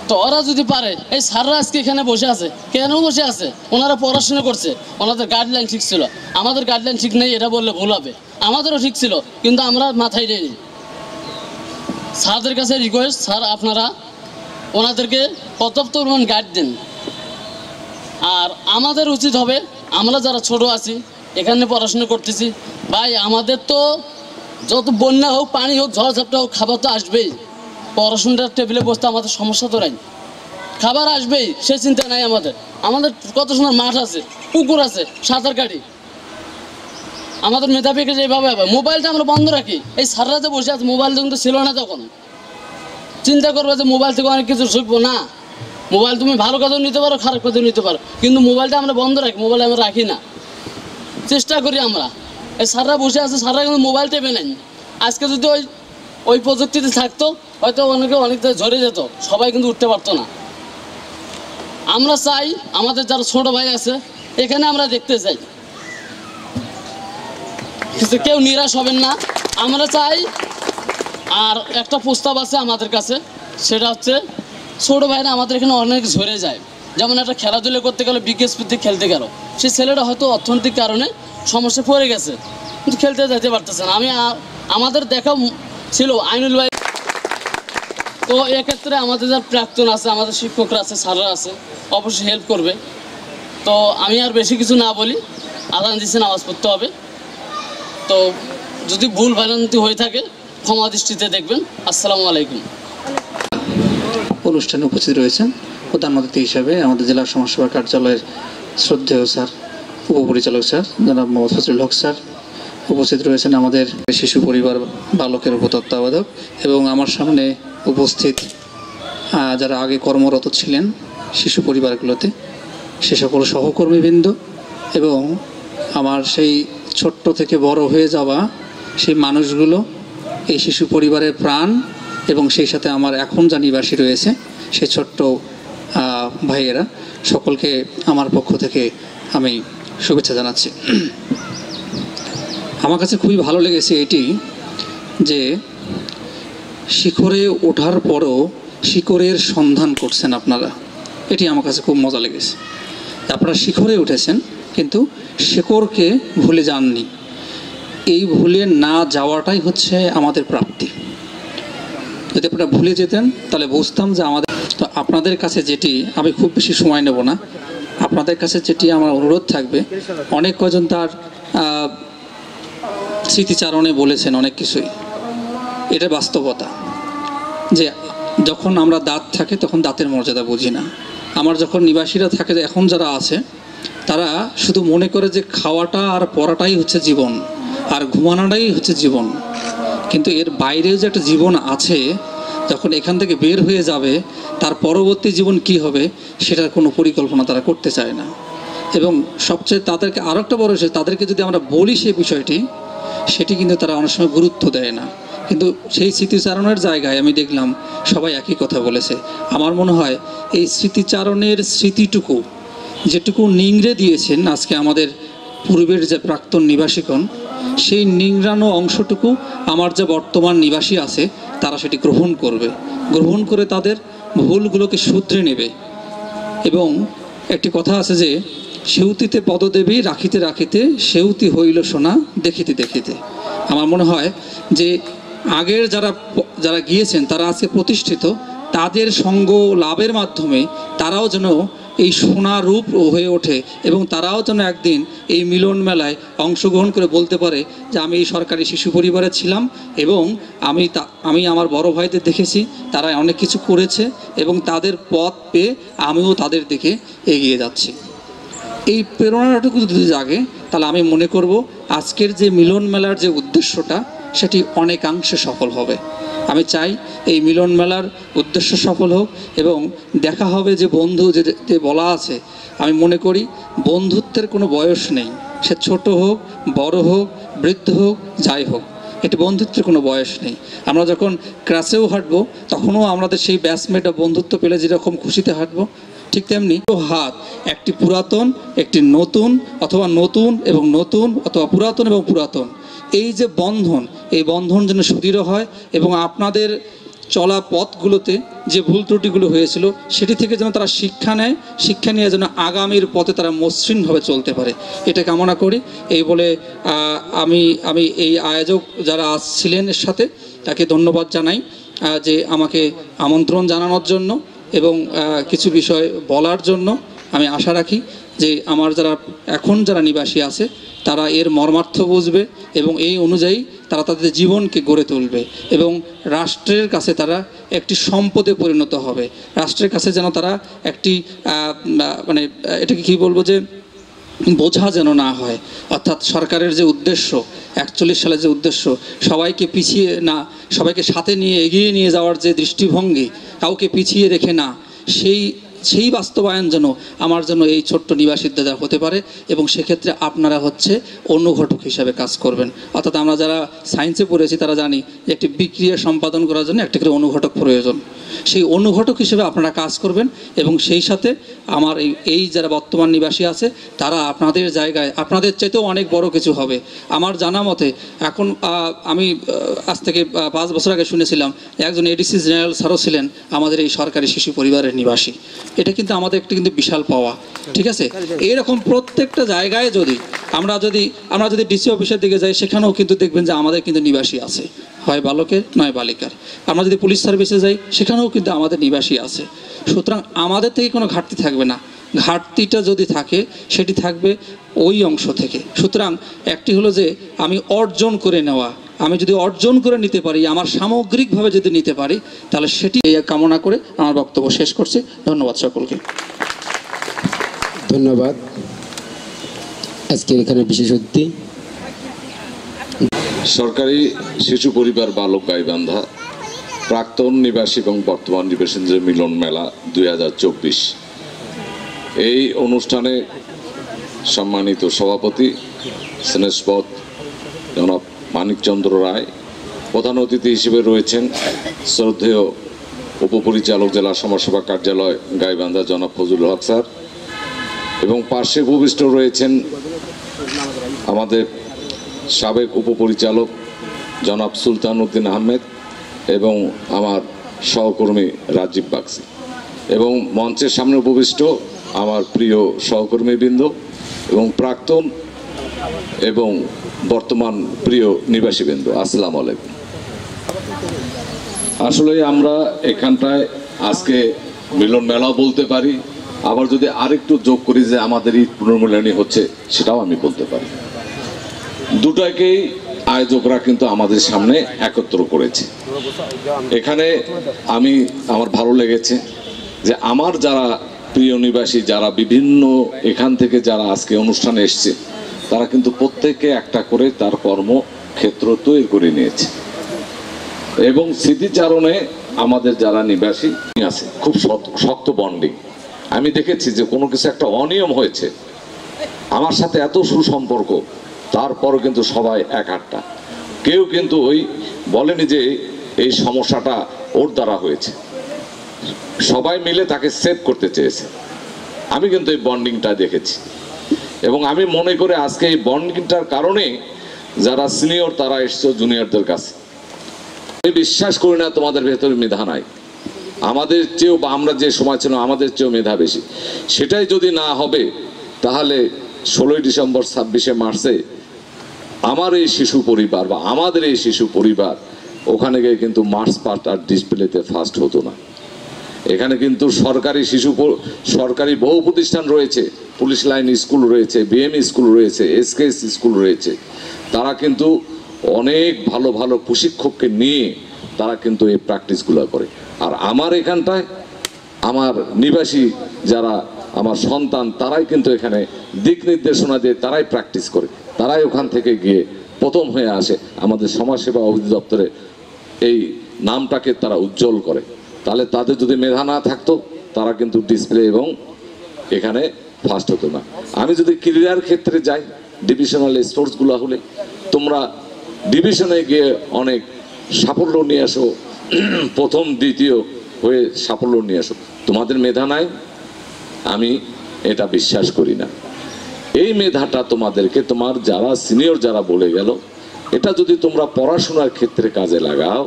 তো ওরা যদি পারে, এই স্যাররা আজকে এখানে বসে আছে, কেন বসে আছে? ওনারা পড়াশোনা করছে, ওনাদের গাইডলাইন ঠিক ছিল। আমাদের গাইডলাইন ঠিক নেই এটা বললে ভুল হবে, আমাদেরও ঠিক ছিল কিন্তু আমরা মাথায় দিইনি। স্যারদের কাছে রিকোয়েস্ট, স্যার আপনারা ওনাদেরকে পর্যাপ্ত পরিমাণ গাইড দেন। আর আমাদের উচিত হবে, আমরা যারা ছোট আছি এখানে পড়াশোনা করতেছি, ভাই আমাদের তো যত বন্যা হোক, পানি হোক, ঝড়ঝাপটা হোক, খাবার তো আসবেই। পড়াশোনার টেবিলে বসতে আমাদের সমস্যা তো নাই, খাবার আসবেই, সে চিন্তা নাই আমাদের। আমাদের কত সুন্দর মাঠ আছে, পুকুর আছে, সাঁতার কাটি। আমাদের মেধাবীকে যেভাবে হবে, মোবাইলটা আমরা বন্ধ রাখি। এই সাররা যে বসে আছে, মোবাইল কিন্তু ছিল না তখন। চিন্তা করবে যে মোবাইল থেকে অনেক কিছু শিখবো না। মোবাইল তুমি ভালো কাজও নিতে পারো, খারাপ কাজও নিতে পারো, কিন্তু মোবাইলটা আমরা বন্ধ রাখি, মোবাইল আমরা রাখি না, চেষ্টা করি আমরা। এই সাররা বসে আছে, সাররা কিন্তু মোবাইল টেপে নেন। আজকে যদি ওই প্রযুক্তিতে থাকতো, হয়তো অনেক ঝরে যেত, সবাই কিন্তু উঠতে পারতো না। আমরা চাই আমাদের যারা ছোট ভাই আছে এখানে আমরা দেখতে চাই, কেউ নিরাশ হবেন না, আমরা চাই। আর একটা প্রস্তাব আছে আমাদের কাছে, সেটা হচ্ছে ছোট ভাইরা আমাদের এখানে অনেক ঝরে যায়। যেমন একটা খেলাধুলা করতে গেলে বিকেএসপিতে খেলতে গেল, সেই ছেলেটা হয়তো অর্থনৈতিক কারণে সমস্যা পড়ে গেছে, কিন্তু খেলতে যেতে পারতেছে না। আমাদের দেখা ছিল আইনুল ভাই, তো এক্ষেত্রে আমাদের যারা প্রাক্তন আছে, আমাদের শিক্ষকরা আছে, স্যাররা আছে, অবশ্যই হেল্প করবে। তো আমি আর বেশি কিছু না বলি, আদান দিচ্ছে, নামাজ পড়তে হবে। তো যদি ভুল ভ্রান্তি হয়ে থাকে ক্ষমা দৃষ্টিতে দেখবেন। আসসালামু আলাইকুম। অনুষ্ঠানে উপস্থিত রয়েছেন প্রধান অতিথি হিসাবে আমাদের জেলা সমাজসেবা কার্যালয়ের শ্রদ্ধেয় স্যার, উপপরিচালক স্যার জনাব মোহাম্মদ ফজলুল হক স্যার। উপস্থিত রয়েছেন আমাদের শিশু পরিবার বালকের উপতত্ত্বাবধায়ক, এবং আমার সামনে উপস্থিত যারা আগে কর্মরত ছিলেন শিশু পরিবারগুলোতে, সে সকল সহকর্মীবৃন্দ, এবং আমার সেই ছোট্ট থেকে বড় হয়ে যাওয়া সেই মানুষগুলো, এই শিশু পরিবারের প্রাণ, এবং সেই সাথে আমার এখন যা নিবাসী রয়েছে সেই ছোট্ট ভাইয়েরা, সকলকে আমার পক্ষ থেকে আমি শুভেচ্ছা জানাচ্ছি। আমার কাছে খুবই ভালো লেগেছে এটি যে শিখরে ওঠার পরও শিখরের সন্ধান করছেন আপনারা, এটি আমার কাছে খুব মজা লেগেছে। আপনারা শিখরে উঠেছেন কিন্তু শিকড়কে ভুলে যাননি। এই ভুলে না যাওয়াটাই হচ্ছে আমাদের প্রাপ্তি। যদি আপনারা ভুলে যেতেন তাহলে বুঝতাম যে আমাদের, তো আপনাদের কাছে যেটি, আমি খুব বেশি সময় নেব না, আপনাদের কাছে যেটি আমার অনুরোধ থাকবে, অনেক কজন তার স্মৃতিচারণে বলেছেন অনেক কিছুই, এটা বাস্তবতা যে যখন আমরা দাঁত থাকে তখন দাঁতের মর্যাদা বুঝি না। আমার যখন নিবাসীরা থাকে, এখন যারা আছে তারা শুধু মনে করে যে খাওয়াটা আর পড়াটাই হচ্ছে জীবন, আর ঘুমানোটাই হচ্ছে জীবন, কিন্তু এর বাইরেও যে একটা জীবন আছে, যখন এখান থেকে বের হয়ে যাবে তার পরবর্তী জীবন কি হবে সেটার কোনো পরিকল্পনা তারা করতে চায় না। এবং সবচেয়ে তাদেরকে আরও একটা বড় বিষয়, তাদেরকে যদি আমরা বলি সেই বিষয়টি, সেটি কিন্তু তারা অনেক সময় গুরুত্ব দেয় না। কিন্তু সেই স্মৃতিচারণের জায়গায় আমি দেখলাম সবাই একই কথা বলেছে। আমার মনে হয় এই স্মৃতিচারণের স্মৃতিটুকু যেটুকু নিংড়ে দিয়েছেন আজকে আমাদের পূর্বের যে প্রাক্তন নিবাসীগণ, সেই নিংড়ানো অংশটুকু আমার যে বর্তমান নিবাসী আছে তারা সেটি গ্রহণ করবে, গ্রহণ করে তাদের ভুলগুলোকে শুধরে নেবে। এবং একটি কথা আছে যে সেউতিতে পদদেবী রাখিতে রাখিতে সেউতি হইল সোনা দেখিতে দেখিতে। আমার মনে হয় যে আগের যারা গিয়েছেন তারা আজকে প্রতিষ্ঠিত, তাদের সঙ্গ লাভের মাধ্যমে তারাও যেন এই সোনা রূপ হয়ে ওঠে, এবং তারাও যেন একদিন এই মিলন মেলায় অংশগ্রহণ করে বলতে পারে যে আমি এই সরকারি শিশু পরিবারে ছিলাম, এবং আমি আমার বড় ভাইদের দেখেছি তারা অনেক কিছু করেছে, এবং তাদের পথ পেয়ে আমিও তাদের দিকে এগিয়ে যাচ্ছি। এই প্রেরণাটুকু যদি জাগে তাহলে আমি মনে করব আজকের যে মিলন মেলার যে উদ্দেশ্যটা সেটি অনেকাংশে সফল হবে। আমি চাই এই মিলন মেলার উদ্দেশ্য সফল হোক, এবং দেখা হবে যে বন্ধু যে বলা আছে, আমি মনে করি বন্ধুত্বের কোনো বয়স নেই, সে ছোট হোক, বড় হোক, বৃদ্ধ হোক, যাই হোক, এটি বন্ধুত্বের কোনো বয়স নেই। আমরা যখন ক্লাসেও হাঁটবো তখনও আমাদের সেই ব্যাচমেট বন্ধুত্ব পেলে যেরকম খুশিতে হাঁটবো, ঠিক তেমনি হাত একটি পুরাতন, একটি নতুন, অথবা নতুন এবং নতুন, অথবা পুরাতন এবং পুরাতন, এই যে বন্ধন, এই বন্ধন যেন সুদৃঢ় হয়, এবং আপনাদের চলা পথগুলোতে যে ভুল ত্রুটিগুলো হয়েছিল সেটি থেকে যেন তারা শিক্ষা নেয়, শিক্ষা নিয়ে যেন আগামীর পথে তারা মসৃণভাবে চলতে পারে, এটা কামনা করি। এই বলে আমি এই আয়োজক যারা আসছিলেন এর সাথে তাকে ধন্যবাদ জানাই যে আমাকে আমন্ত্রণ জানানোর জন্য, এবং কিছু বিষয় বলার জন্য আমি আশা রাখি যে আমার যারা নিবাসী আছে তারা এর মর্মার্থ বুঝবে এবং এই অনুযায়ী তারা তাদের জীবনকে গড়ে তুলবে এবং রাষ্ট্রের কাছে তারা একটি সম্পদে পরিণত হবে। রাষ্ট্রের কাছে যেন তারা একটি মানে এটাকে কী বলবো যে বোঝা যেন না হয়। অর্থাৎ সরকারের যে উদ্দেশ্য 41 সালের যে উদ্দেশ্য সবাইকে পিছিয়ে না, সবাইকে সাথে নিয়ে এগিয়ে নিয়ে যাওয়ার যে দৃষ্টিভঙ্গি, কাউকে পিছিয়ে রেখে না, সেই বাস্তবায়ন যেন আমার জন্য এই ছোট্ট নিবাসীদের দ্বারা হতে পারে এবং সেক্ষেত্রে আপনারা হচ্ছে অনুঘটক হিসাবে কাজ করবেন। অর্থাৎ আমরা যারা সায়েন্সে পড়েছি তারা জানি যে একটি বিক্রিয়া সম্পাদন করার জন্য একটা করে অনুঘটক প্রয়োজন। সেই অনুঘটক হিসেবে আপনারা কাজ করবেন এবং সেই সাথে আমার এই যারা বর্তমান নিবাসী আছে তারা আপনাদের জায়গায় আপনাদের চাইতেও অনেক বড় কিছু হবে। আমার জানা মতে এখন আমি আজ থেকে 5 বছর আগে শুনেছিলাম একজন এডিসি জেনারেল স্যারও ছিলেন আমাদের এই সরকারি শিশু পরিবারের নিবাসী। এটা কিন্তু আমাদের একটি কিন্তু বিশাল পাওয়া, ঠিক আছে। এইরকম প্রত্যেকটা জায়গায় যদি আমরা যদি ডিসি অফিসের দিকে যাই সেখানেও কিন্তু দেখবেন যে আমাদের কিন্তু নিবাসী আছে, হয় বালকের নয় বালিকার। আমরা যদি পুলিশ সার্ভিসে যাই সেখানেও কিন্তু আমাদের নিবাসী আছে। সুতরাং আমাদের থেকে কোনো ঘাটতি থাকবে না, ঘাটতিটা যদি থাকে সেটি থাকবে ওই অংশ থেকে। সুতরাং একটি হলো যে আমি অর্জন করে নেওয়া, আমি যদি অর্জন করে নিতে পারি, আমার সামগ্রিকভাবে যদি নিতে পারি, তাহলে সেটি কামনা করে আমার বক্তব্য শেষ করছি। ধন্যবাদ সকলকে। ধন্যবাদ। আজকে এখানে বিশেষ অতিথি সরকারি শিশু পরিবার বালক গাইবান্ধা প্রাক্তন নিবাসী এবং বর্তমান নিবাসীদের মিলন মেলা 2024। এই অনুষ্ঠানে সম্মানিত সভাপতি স্নেহস্পদ জনাব মানিকচন্দ্র রায়, প্রধান অতিথি হিসেবে রয়েছেন শ্রদ্ধেয় উপপরিচালক জেলা সমাজসেবা কার্যালয় গাইবান্ধা জনাব ফজলুল হক স্যার, এবং পার্শ্বে উপবিষ্ট রয়েছেন আমাদের সাবেক উপপরিচালক জনাব সুলতান উদ্দিন আহমেদ এবং আমার সহকর্মী রাজীব বাগচি, এবং মঞ্চের সামনে উপবিষ্ট আমার প্রিয় সহকর্মীবৃন্দ এবং প্রাক্তন এবং বর্তমান প্রিয় নিবাসীবৃন্দ, আসসালামু আলাইকুম। আসলে আমরা এখানটায় আজকে মিলন মেলাও বলতে পারি, আবার যদি আরেকটু যোগ করি যে আমাদের ঈদ পুনর্মিলনী হচ্ছে সেটাও আমি বলতে পারি। দুটাকেই আয়োজকরা কিন্তু আমাদের সামনে একত্র করেছে। এখানে আমার ভালো লেগেছে যে আমার যারা প্রিয় নিবাসী, যারা বিভিন্ন এখান থেকে যারা আজকে অনুষ্ঠানে এসছে, তারা কিন্তু প্রত্যেকে একটা করে তার কর্মক্ষেত্র তৈরি করে নিয়েছে এবং স্মৃতিচারণে আমাদের যারা নিবাসী আছে খুব শক্ত বন্ডিং। আমি দেখেছি যে কোনো কিছু একটা অনিয়ম হয়েছে, আমার সাথে এত সুসম্পর্ক, তারপরও কিন্তু সবাই এক আটটা, কেউ কিন্তু ওই বলেনি যে এই সমস্যাটা ওর দ্বারা হয়েছে, সবাই মিলে তাকে সেভ করতে চেয়েছে। আমি কিন্তু এই বন্ডিংটা দেখেছি এবং আমি মনে করি আজকে এই বন্ডিংটার কারণে যারা সিনিয়র তারা এসছে জুনিয়রদের কাছে। আমি বিশ্বাস করি না তোমাদের ভেতরে মেধা নাই, আমাদের চেয়েও বা আমরা যে সময় ছিল আমাদের চেয়েও মেধা বেশি। সেটাই যদি না হবে তাহলে 16ই ডিসেম্বর 26শে মার্চে আমার এই শিশু পরিবার বা আমাদের এই শিশু পরিবার ওখানে গিয়ে কিন্তু মার্চ পাস্ট আর ডিসপ্লেতে ফার্স্ট হতো না। এখানে কিন্তু সরকারি বহু প্রতিষ্ঠান রয়েছে, পুলিশ লাইন স্কুল রয়েছে, বিএমই স্কুল রয়েছে, এসকেএস স্কুল রয়েছে, তারা কিন্তু অনেক ভালো ভালো প্রশিক্ষককে নিয়ে তারা কিন্তু এই প্র্যাকটিসগুলো করে। আর আমার এখানটায় আমার নিবাসী যারা আমার সন্তান তারাই কিন্তু এখানে দিক নির্দেশনা দিয়ে তারাই প্র্যাকটিস করে, তারাই ওখান থেকে গিয়ে প্রথম হয়ে আসে, আমাদের সমাজসেবা অধিদপ্তরে এই নামটাকে তারা উজ্জ্বল করে। তাহলে তাদের যদি মেধা না থাকতো তারা কিন্তু ডিসপ্লে এবং এখানে ফার্স্ট হতো না। আমি যদি ক্রীড়ার ক্ষেত্রে যাই, ডিভিশনাল স্পোর্টসগুলো হলে তোমরা ডিভিশনে গিয়ে অনেক সাফল্য নিয়ে আসো, প্রথম দ্বিতীয় হয়ে সাফল্য নিয়ে আসো, তোমাদের মেধা নাই, আমি এটা বিশ্বাস করি না। এই মেধাটা তোমাদেরকে তোমার যারা সিনিয়র যারা বলে গেল, এটা যদি তোমরা পড়াশোনার ক্ষেত্রে কাজে লাগাও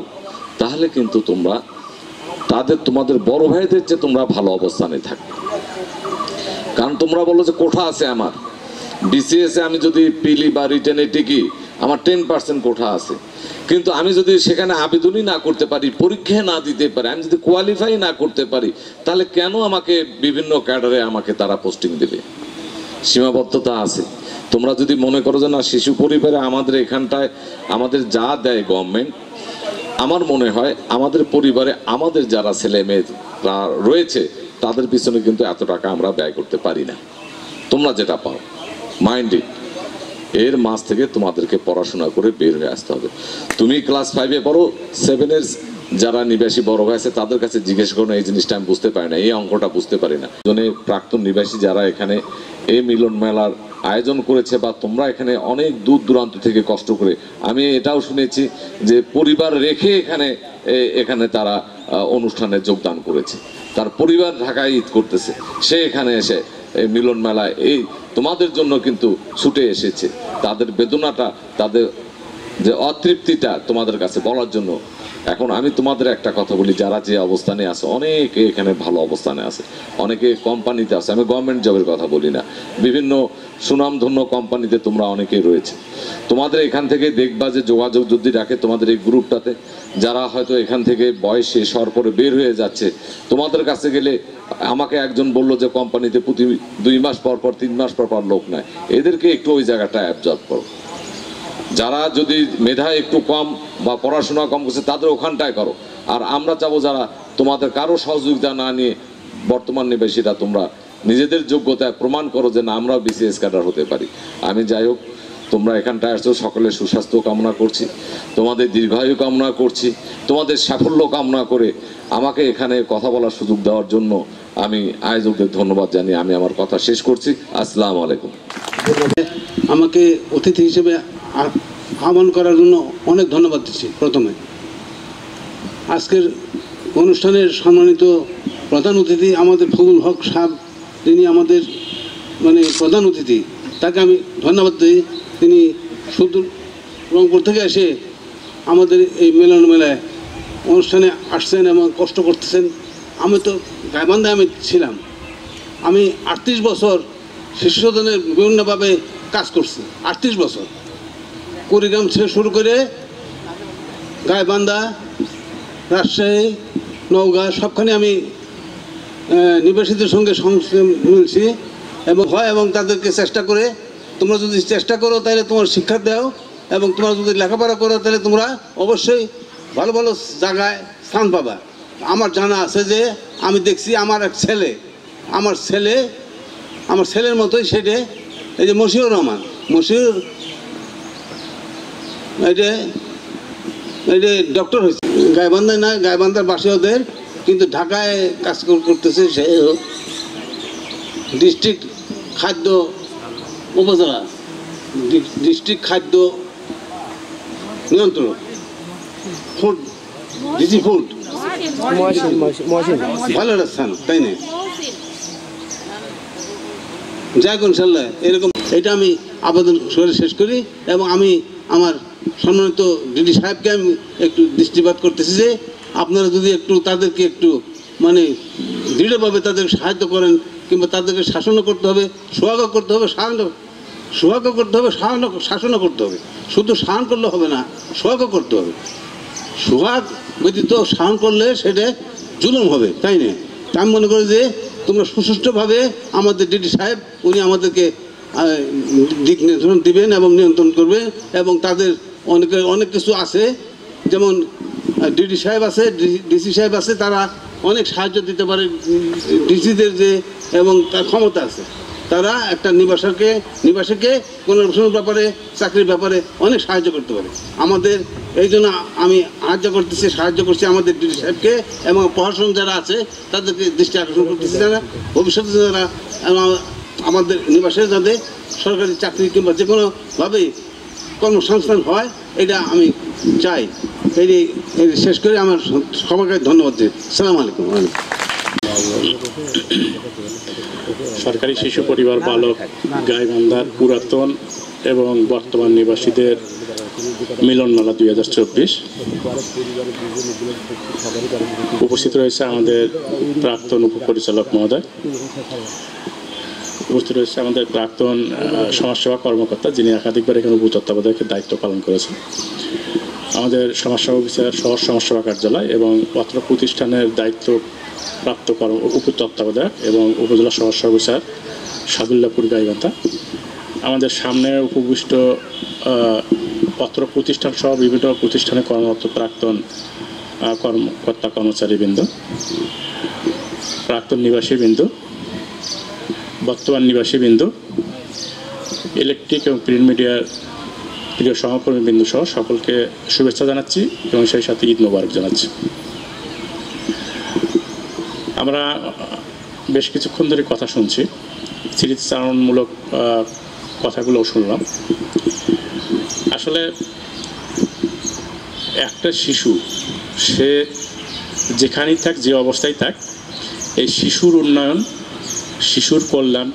তাহলে কিন্তু তোমরা তোমাদের বড় ভাইদের চেয়ে তোমরা ভালো অবস্থানে থাকবে। কারণ তোমরা বলো যে কোঠা আছে আমার বিসিএস এ, আমি যদি পিলি বা রিটেনে টিকি আমার 10% কোঠা আছে, কিন্তু আমি যদি সেখানে আবেদনই না করতে পারি, পরীক্ষা না দিতে পারি, আমি যদি কোয়ালিফাই না করতে পারি, তাহলে কেন আমাকে বিভিন্ন ক্যাডারে আমাকে তারা পোস্টিং দেবে? সীমাবদ্ধতা আছে। তোমরা যদি মনে করো যে না শিশু পরিবারে আমাদের এখানটায় আমাদের যা দেয় গভর্নমেন্ট, আমার মনে হয় আমাদের পরিবারে আমাদের যারা ছেলে মেয়েরা রয়েছে তাদের পিছনে কিন্তু এত টাকা আমরা ব্যয় করতে পারি না। তোমরা যেটা পাও মাইন্ড ইট, এর মাস থেকে তোমাদেরকে পড়াশোনা করে বের হয়ে আসতে হবে। তুমি ক্লাস 5-এ পড়ো, 7-এর যারা নিবাসী বড় হয়েছে তাদের কাছে জিজ্ঞেস করো না এই জিনিসটা আমি বুঝতে পারি না, এই অঙ্কটা বুঝতে পারি না। জনে প্রাক্তন নিবাসী যারা এখানে এই মিলন মেলার আয়োজন করেছে বা তোমরা এখানে অনেক দূর দূরান্ত থেকে কষ্ট করে, আমি এটাও শুনেছি যে পরিবার রেখে এখানে তারা অনুষ্ঠানে যোগদান করেছে, তার পরিবার ঢাকায় ঈদ করতেছে, সে এখানে এসে এই মিলন মেলায় এই তোমাদের জন্য কিন্তু ছুটে এসেছে। তাদের বেদনাটা, তাদের যে অতৃপ্তিটা তোমাদের কাছে বলার জন্য। এখন আমি তোমাদের একটা কথা বলি, যারা যে অবস্থানে আছে, অনেকে এখানে ভালো অবস্থানে আছে, অনেকে কোম্পানিতে আছে, আমি গভর্নমেন্ট জবের কথা বলি না, বিভিন্ন সুনামধন্য কোম্পানিতে তোমরা অনেকেই রয়েছে। তোমাদের এখান থেকে দেখবা যে যোগাযোগ যদি রাখে তোমাদের এই গ্রুপটাতে, যারা হয়তো এখান থেকে বয়স শেষ হওয়ার পরে বের হয়ে যাচ্ছে, তোমাদের কাছে গেলে আমাকে একজন বললো যে কোম্পানিতে প্রতি 2 মাস পর পর 3 মাস পর পর লোক নেয়, এদেরকে একটু ওই জায়গাটা অ্যাবজর্ব করো। যারা যদি মেধা একটু কম বা পড়াশোনা কম করছে তাদের ওখানটায় করো। আর আমরা চাবো যারা তোমাদের কারো সহযোগিতা না নিয়ে বর্তমান নিবাসীরা তোমরা নিজেদের যোগ্যতায় প্রমাণ করো যে না আমরাও বিসিএস ক্যাডার হতে পারি। আমি যাই হোক, তোমরা এখানটায় আসছো, সকলের সুস্বাস্থ্য কামনা করছি, তোমাদের দীর্ঘায়ু কামনা করছি, তোমাদের সাফল্য কামনা করে আমাকে এখানে কথা বলার সুযোগ দেওয়ার জন্য আমি আয়োজকদের ধন্যবাদ জানিয়ে আমি আমার কথা শেষ করছি। আসসালামু আলাইকুম। আমাকে অতিথি হিসেবে আহ্বান করার জন্য অনেক ধন্যবাদ দিচ্ছি। প্রথমে আজকের অনুষ্ঠানের সম্মানিত প্রধান অতিথি আমাদের ফজলুল হক সাহেব, যিনি আমাদের প্রধান অতিথি, তাকে আমি ধন্যবাদ দিই। তিনি সুদূর রংপুর থেকে এসে আমাদের এই মিলন মেলায় অনুষ্ঠানে আসছেন এবং কষ্ট করতেছেন। আমি তো গাইবান্ধায় আমি ছিলাম, আমি 38 বছর শিশু সদনের বিভিন্নভাবে কাজ করছি। 38 বছর কুড়িগ্রাম থেকে শুরু করে গাইবান্ধা, রাজশাহী, নওগাঁ সবখানে আমি নিবাসীদের সঙ্গে মিলছি এবং তাদেরকে চেষ্টা করে, তোমরা যদি চেষ্টা করো তাহলে তোমার শিক্ষা দাও এবং তোমরা যদি লেখাপড়া করো তাহলে তোমরা অবশ্যই ভালো ভালো জায়গায় স্থান পাবা। আমার জানা আছে যে আমি দেখছি আমার এক ছেলে, আমার ছেলের মতোই সেটা, এই যে মশিউর রহমান, মশিউর এটা ডক্টর হয়েছে গাইবান্ধায়, না গাইবান্ধার বাসী ওদের, কিন্তু ঢাকায় কাজ করতেছে। সে ডিস্ট্রিক্ট খাদ্য উপজেলা ডিস্ট্রিক্ট খাদ্য নিয়ন্ত্রক, ফুড ডিজি ফুড, ভালো স্থান, তাই না? যাক ইনশাল্লাহ এরকম এটা আমি আবেদন করে শেষ করি এবং আমি আমার সম্মানিত ডিডি সাহেবকে আমি একটু দৃষ্টিপাত করতেছি যে আপনারা যদি একটু তাদেরকে একটু দৃঢ়ভাবে তাদেরকে সাহায্য করেন, কিংবা তাদেরকে শাসনও করতে হবে, সোহাগও করতে হবে, সোহাগও করতে হবে, শাসনও করতে হবে। শুধু শাসন করলে হবে না, সোহাগও করতে হবে। সোহাগ ব্যতীত শাসন করলে সেটা জুলুম হবে, তাই না? আমি মনে করি যে তোমরা সুষ্ঠুভাবে আমাদের ডিডি সাহেব উনি আমাদেরকে দিক নির্ধারণ দিবেন এবং নিয়ন্ত্রণ করবেন এবং তাদের অনেক কিছু আছে, যেমন ডিডি সাহেব আছে, ডিসি সাহেব আছে, তারা অনেক সাহায্য দিতে পারে ডিসিদের যে, এবং তার ক্ষমতা আছে, তারা একটা নিবাসীকে কোনো ব্যাপারে, চাকরির ব্যাপারে অনেক সাহায্য করতে পারে। আমাদের এই জন্য আমি সাহায্য করছি আমাদের ডিডি সাহেবকে এবং প্রশাসন যারা আছে তাদেরকে দৃষ্টি আকর্ষণ করতেছি, যারা ভবিষ্যতে যারা আমাদের নিবাসে যাতে সরকারি চাকরি কিংবা যে কোনোভাবেই কর্মসংস্থান হয়, এটা আমি চাই। এই শেষ করে আমার সবাইকে ধন্যবাদ দিই। আসসালামু আলাইকুম। সরকারি শিশু পরিবার বালক গাইবান্ধার পুরাতন এবং বর্তমান নিবাসীদের মিলন মেলা 2024 উপস্থিত রয়েছে আমাদের প্রাক্তন উপপরিচালক মহোদয়, উপস্থিত রয়েছে আমাদের প্রাক্তন সমাজসেবা কর্মকর্তা যিনি একাধিকবার এখানে উপ তত্ত্বাবধায়কের দায়িত্ব পালন করেছেন, আমাদের সমাজসেবা অফিসার শহর সমাজসেবা কার্যালয় এবং অত্র প্রতিষ্ঠানের দায়িত্বপ্রাপ্ত তত্ত্বাবধায়ক এবং উপজেলা সমাজসেবা অফিসার সাদুল্লাপুর গাইবান্ধা, আমাদের সামনে উপবিষ্ট অত্র প্রতিষ্ঠান সহ বিভিন্ন প্রতিষ্ঠানে কর্মরত প্রাক্তন কর্মকর্তা কর্মচারীবৃন্দ, প্রাক্তন নিবাসীবৃন্দ, বর্তমান নিবাসীবৃন্দ, ইলেকট্রিক এবং প্রিন্ট মিডিয়ার প্রিয় সহকর্মীবৃন্দ সহ সকলকে শুভেচ্ছা জানাচ্ছি এবং সেই সাথে ঈদ মোবারক জানাচ্ছি। আমরা বেশ কিছুক্ষণ ধরে কথা শুনছি, স্মৃতিচারণমূলক কথাগুলোও শুনলাম। আসলে একটা শিশু সে যেখানেই থাক, যে অবস্থায় থাক, এই শিশুর উন্নয়ন, শিশুর কল্যাণ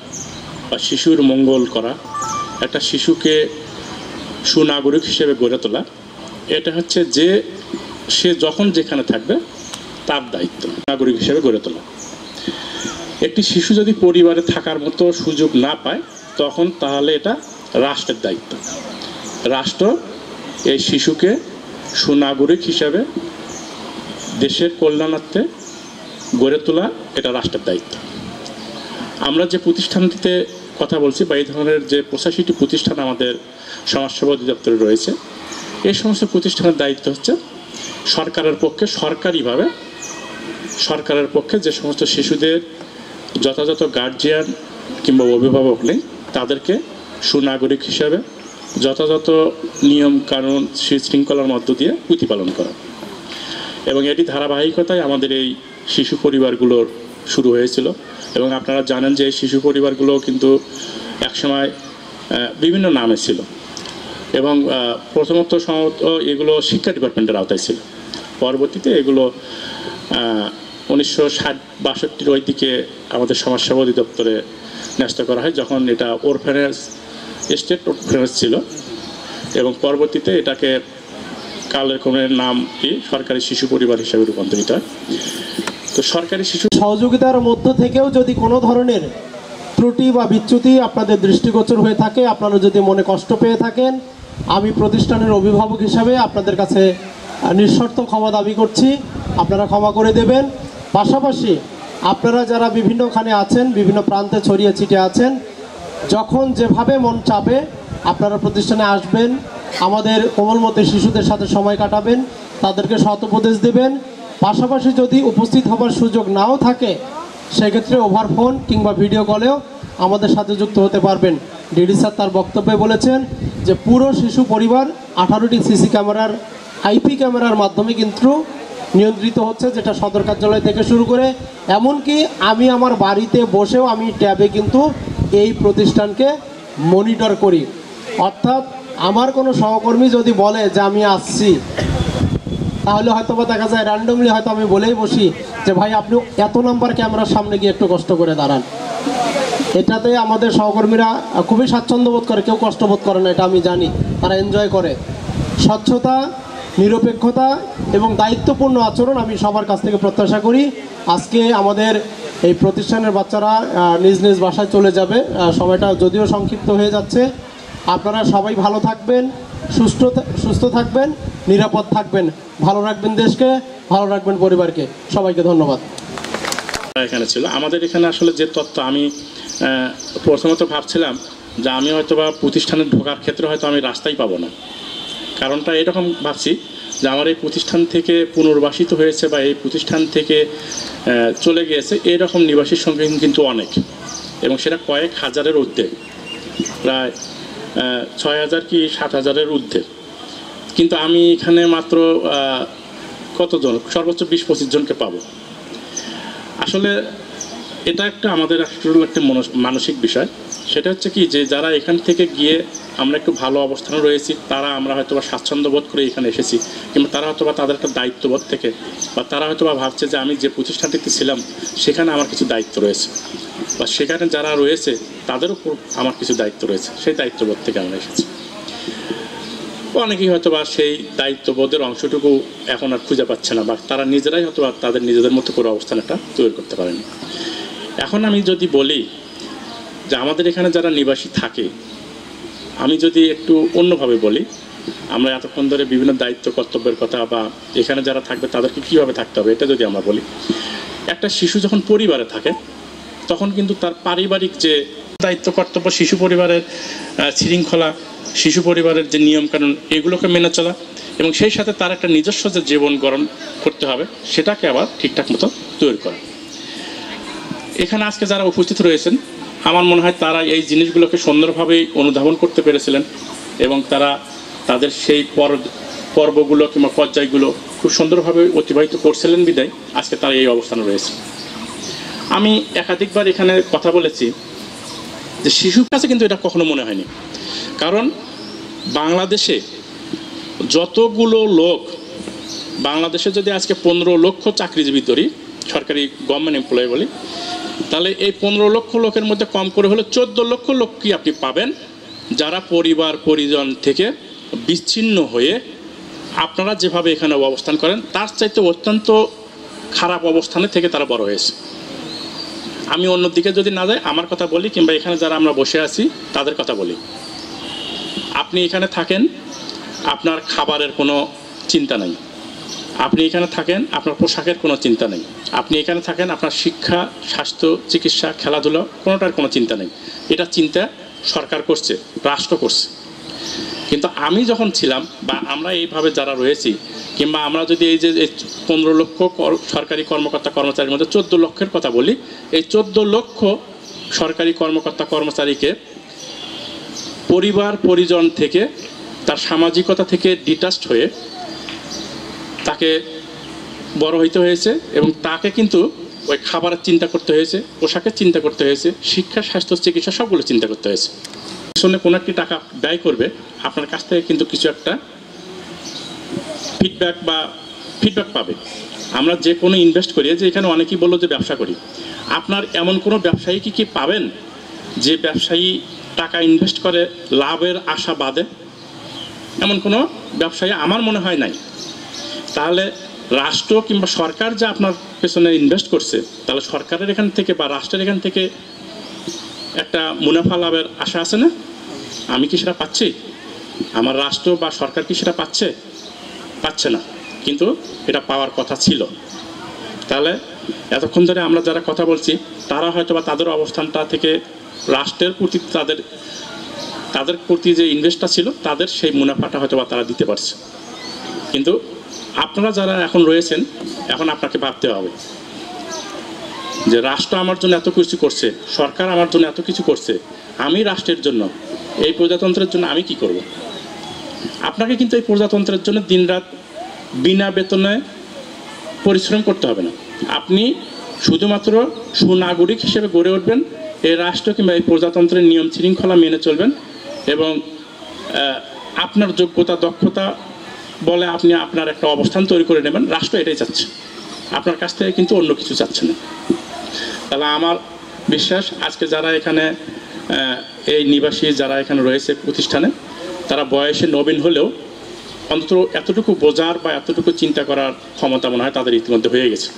বা শিশুর মঙ্গল করা, একটা শিশুকে সুনাগরিক হিসেবে গড়ে তোলা, এটা হচ্ছে যে সে যখন যেখানে থাকবে তার দায়িত্ব নাগরিক হিসেবে গড়ে তোলা। একটি শিশু যদি পরিবারে থাকার মতো সুযোগ না পায় তখন তাহলে এটা রাষ্ট্রের দায়িত্ব। রাষ্ট্র এই শিশুকে সুনাগরিক হিসাবে দেশের কল্যাণার্থে গড়ে তোলা এটা রাষ্ট্রের দায়িত্ব। আমরা যে প্রতিষ্ঠানটিতে কথা বলছি বা এই ধরনের যে 85টি প্রতিষ্ঠান আমাদের সমাজসেবা অধিদপ্তরে রয়েছে, এই সমস্ত প্রতিষ্ঠানের দায়িত্ব হচ্ছে সরকারের পক্ষে সরকারিভাবে সরকারের পক্ষে যে সমস্ত শিশুদের যথাযথ গার্জিয়ান কিংবা অভিভাবক নেই তাদেরকে সুনাগরিক হিসাবে যথাযথ নিয়ম কানুন শৃঙ্খলার মধ্য দিয়ে প্রতিপালন করা। এবং এটি ধারাবাহিকতায় আমাদের এই শিশু পরিবারগুলোর শুরু হয়েছিল। এবং আপনারা জানেন যে এই শিশু পরিবারগুলো কিন্তু একসময় বিভিন্ন নামে ছিল এবং প্রথমত সম্ভবত এগুলো শিক্ষা ডিপার্টমেন্টের আওতায় ছিল। পরবর্তীতে এগুলো 1960-62 ওই দিকে আমাদের সমাজসেবা অধিদপ্তরে ন্যস্ত করা হয়, যখন এটা অরফেনেজ স্টেট অরফেনেজ ছিল, এবং পরবর্তীতে এটাকে কালক্রমের নামটি সরকারি শিশু পরিবার হিসেবে রূপান্তরিত হয়। তো সরকারি শিশু সহযোগিতার মধ্য থেকেও যদি কোনো ধরনের ত্রুটি বা বিচ্যুতি আপনাদের দৃষ্টিগোচর হয়ে থাকে, আপনারা যদি মনে কষ্ট পেয়ে থাকেন, আমি প্রতিষ্ঠানের অভিভাবক হিসাবে আপনাদের কাছে নিঃশর্ত ক্ষমা দাবি করছি, আপনারা ক্ষমা করে দেবেন। পাশাপাশি আপনারা যারা বিভিন্নখানে আছেন, বিভিন্ন প্রান্তে ছড়িয়ে ছিটিয়ে আছেন, যখন যেভাবে মন চাবে আপনারা প্রতিষ্ঠানে আসবেন, আমাদের কোমলমতি শিশুদের সাথে সময় কাটাবেন, তাদেরকে সৎ উপদেশ দেবেন। পাশাপাশি যদি উপস্থিত হবার সুযোগ নাও থাকে সেক্ষেত্রে ওভার ফোন কিংবা ভিডিও কলেও আমাদের সাথে যুক্ত হতে পারবেন। ডিডি স্যার তার বক্তব্যে বলেছেন যে পুরো শিশু পরিবার 18টি সিসি ক্যামেরার আইপি ক্যামেরার মাধ্যমে কিন্তু নিয়ন্ত্রিত হচ্ছে, যেটা সদর কার্যালয় থেকে শুরু করে এমনকি আমি আমার বাড়িতে বসেও আমি ট্যাবে কিন্তু এই প্রতিষ্ঠানকে মনিটর করি। অর্থাৎ আমার কোনো সহকর্মী যদি বলে যে আমি আসছি, তাহলে হয়তো বা দেখা যায় র্যান্ডমলি হয়তো আমি বলেই বসি যে ভাই আপনি এত নাম্বার ক্যামেরার সামনে গিয়ে একটু কষ্ট করে দাঁড়ান। এটাতে আমাদের সহকর্মীরা খুবই স্বাচ্ছন্দ্য বোধ করে, কেউ কষ্ট বোধ করে না, এটা আমি জানি, তারা এনজয় করে। স্বচ্ছতা, নিরপেক্ষতা এবং দায়িত্বপূর্ণ আচরণ আমি সবার কাছ থেকে প্রত্যাশা করি। আজকে আমাদের এই প্রতিষ্ঠানের বাচ্চারা নিজ নিজ বাসায় চলে যাবে, সময়টা যদিও সংক্ষিপ্ত হয়ে যাচ্ছে। আপনারা সবাই ভালো থাকবেন, সুস্থ থাকবেন, নিরাপদ থাকবেন, ভালো রাখবেন দেশকে, ভালো রাখবেন পরিবারকে। সবাইকে ধন্যবাদ। এখানে ছিল আমাদের এখানে আসলে যে তথ্য আমি প্রথমত ভাবছিলাম যে আমি হয়তো বা প্রতিষ্ঠানে ঢোকার ক্ষেত্রে হয়তো আমি রাস্তাই পাবো না। কারণটা এরকম ভাবছি যে আমার এই প্রতিষ্ঠান থেকে পুনর্বাসিত হয়েছে বা এই প্রতিষ্ঠান থেকে চলে গিয়েছে এরকম নিবাসীর সংখ্যা কিন্তু অনেক, এবং সেটা কয়েক হাজারের ঊর্ধ্বে, প্রায় 6000 কি 7000-এর ঊর্ধ্বে। কিন্তু আমি এখানে মাত্র কতজন, সর্বোচ্চ 20-25 জনকে পাবো। আসলে এটা একটা আমাদের আসলে একটা মানসিক বিষয়। সেটা হচ্ছে কি যে যারা এখান থেকে গিয়ে আমরা একটু ভালো অবস্থানে রয়েছি, তারা আমরা হয়তো বা স্বাচ্ছন্দ্য বোধ করে এখানে এসেছি, কিংবা তারা হয়তো বা তাদের একটা দায়িত্ববোধ থেকে, বা তারা হয়তো বা ভাবছে যে আমি যে প্রতিষ্ঠানটিতে ছিলাম সেখানে আমার কিছু দায়িত্ব রয়েছে, বা সেখানে যারা রয়েছে তাদের উপর আমার কিছু দায়িত্ব রয়েছে, সেই দায়িত্ববোধ থেকে আমরা এসেছি। অনেকেই হয়তো বা সেই দায়িত্ববোধের অংশটুকু এখন আর খুঁজে পাচ্ছে না, বা তারা নিজেরাই হয়তো বা তাদের নিজেদের মতো করে অবস্থানটা তৈরি করতে পারেনি। এখন আমি যদি বলি যে আমাদের এখানে যারা নিবাসী থাকে, আমি যদি একটু অন্যভাবে বলি আমরা এতক্ষণ ধরে বিভিন্ন দায়িত্ব কর্তব্যের কথা বা এখানে যারা থাকবে তাদেরকে কীভাবে থাকতে হবে এটা যদি আমরা বলি, একটা শিশু যখন পরিবারে থাকে তখন কিন্তু তার পারিবারিক যে দায়িত্ব কর্তব্য, শিশু পরিবারের শৃঙ্খলা, শিশু পরিবারের যে নিয়মকানুন এগুলোকে মেনে চলা এবং সেই সাথে তার একটা নিজস্ব যে জীবন গড়ন করতে হবে সেটাকে আবার ঠিকঠাক মতো তৈরি করা। এখানে আজকে যারা উপস্থিত রয়েছেন আমার মনে হয় তারা এই জিনিসগুলোকে সুন্দরভাবেই অনুধাবন করতে পেরেছিলেন এবং তারা তাদের সেই পর্বগুলো কিংবা পর্যায়গুলো খুব সুন্দরভাবে অতিবাহিত করছিলেন বিদায় আজকে তারা এই অবস্থানে রয়েছে। আমি একাধিকবার এখানে কথা বলেছি যে শিশুর কাছে কিন্তু এটা কখনো মনে হয়নি, কারণ বাংলাদেশে যতগুলো লোক, বাংলাদেশে যদি আজকে 15 লক্ষ চাকরিজীবী ধরি, সরকারি গভর্নমেন্ট এমপ্লয়ি বলি, তাহলে এই 15 লক্ষ লোকের মধ্যে কম করে হলে 14 লক্ষ লোক কি আপনি পাবেন যারা পরিবার পরিজন থেকে বিচ্ছিন্ন হয়ে আপনারা যেভাবে এখানে অবস্থান করেন তার চাইতে অত্যন্ত খারাপ অবস্থানে থেকে তারা বড় হয়েছে। আমি অন্যদিকে যদি না যাই আমার কথা বলি কিংবা এখানে যারা আমরা বসে আছি তাদের কথা বলি। আপনি এখানে থাকেন, আপনার খাবারের কোনো চিন্তা নাই, আপনি এখানে থাকেন আপনার পোশাকের কোনো চিন্তা নেই, আপনি এখানে থাকেন আপনার শিক্ষা, স্বাস্থ্য, চিকিৎসা, খেলাধুলা কোনোটার কোনো চিন্তা নেই। এটা চিন্তা সরকার করছে, রাষ্ট্র করছে। কিন্তু আমি যখন ছিলাম বা আমরা এইভাবে যারা রয়েছি কিংবা আমরা যদি এই যে 15 লক্ষ সরকারি কর্মকর্তা কর্মচারীর মধ্যে 14 লক্ষের কথা বলি, এই 14 লক্ষ সরকারি কর্মকর্তা কর্মচারীকে পরিবার পরিজন থেকে তার সামাজিকতা থেকে ডিটাচড হয়ে তাকে বড় হইতে হয়েছে এবং তাকে কিন্তু ওই খাবারের চিন্তা করতে হয়েছে, পোশাকের চিন্তা করতে হয়েছে, শিক্ষা, স্বাস্থ্য, চিকিৎসা সবগুলো চিন্তা করতে হয়েছে। পিছনে কোনো একটি টাকা ব্যয় করবে আপনার কাছ থেকে কিন্তু কিছু একটা ফিডব্যাক পাবে। আমরা যে কোনো ইনভেস্ট করি, যে এখানে অনেকেই বললো যে ব্যবসা করি, আপনার এমন কোনো ব্যবসায়ী কি পাবেন যে ব্যবসায়ী টাকা ইনভেস্ট করে লাভের আশা বাদে? এমন কোনো ব্যবসায়ী আমার মনে হয় নাই। তাহলে রাষ্ট্র কিংবা সরকার যে আপনার পেছনে ইনভেস্ট করছে, তাহলে সরকারের এখান থেকে বা রাষ্ট্রের এখান থেকে একটা মুনাফা লাভের আশা আছে না? আমি কি সেটা পাচ্ছি? আমার রাষ্ট্র বা সরকার কি সেটা পাচ্ছে না, কিন্তু এটা পাওয়ার কথা ছিল। তাহলে এতক্ষণ ধরে আমরা যারা কথা বলছি তারা হয়তো বা তাদের অবস্থানটা থেকে রাষ্ট্রের প্রতি তাদের প্রতি যে ইনভেস্টটা ছিল তাদের সেই মুনাফাটা হয়তো বা তারা দিতে পারছে। কিন্তু আপনারা যারা এখন রয়েছেন, এখন আপনাকে ভাবতে হবে যে রাষ্ট্র আমার জন্য এত কিছু করছে, সরকার আমার জন্য এত কিছু করছে, আমি রাষ্ট্রের জন্য, এই প্রজাতন্ত্রের জন্য আমি কি করব? আপনাকে কিন্তু এই প্রজাতন্ত্রের জন্য দিনরাত বিনা বেতনে পরিশ্রম করতে হবে না। আপনি শুধুমাত্র সুনাগরিক হিসেবে গড়ে উঠবেন, এই রাষ্ট্র কিংবা এই প্রজাতন্ত্রের নিয়ম শৃঙ্খলা মেনে চলবেন এবং আপনার যোগ্যতা দক্ষতা বলে আপনি আপনার একটা অবস্থান তৈরি করে নেবেন। রাষ্ট্র এটাই চাচ্ছে, আপনার কাছ থেকে কিন্তু অন্য কিছু চাচ্ছে না। তাহলে আমার বিশ্বাস আজকে যারা এখানে এই নিবাসী যারা এখানে রয়েছে প্রতিষ্ঠানে, তারা বয়সে নবীন হলেও অন্তত এতটুকু বোঝার বা এতটুকু চিন্তা করার ক্ষমতা মনে হয় তাদের ইতিমধ্যে হয়ে গেছে।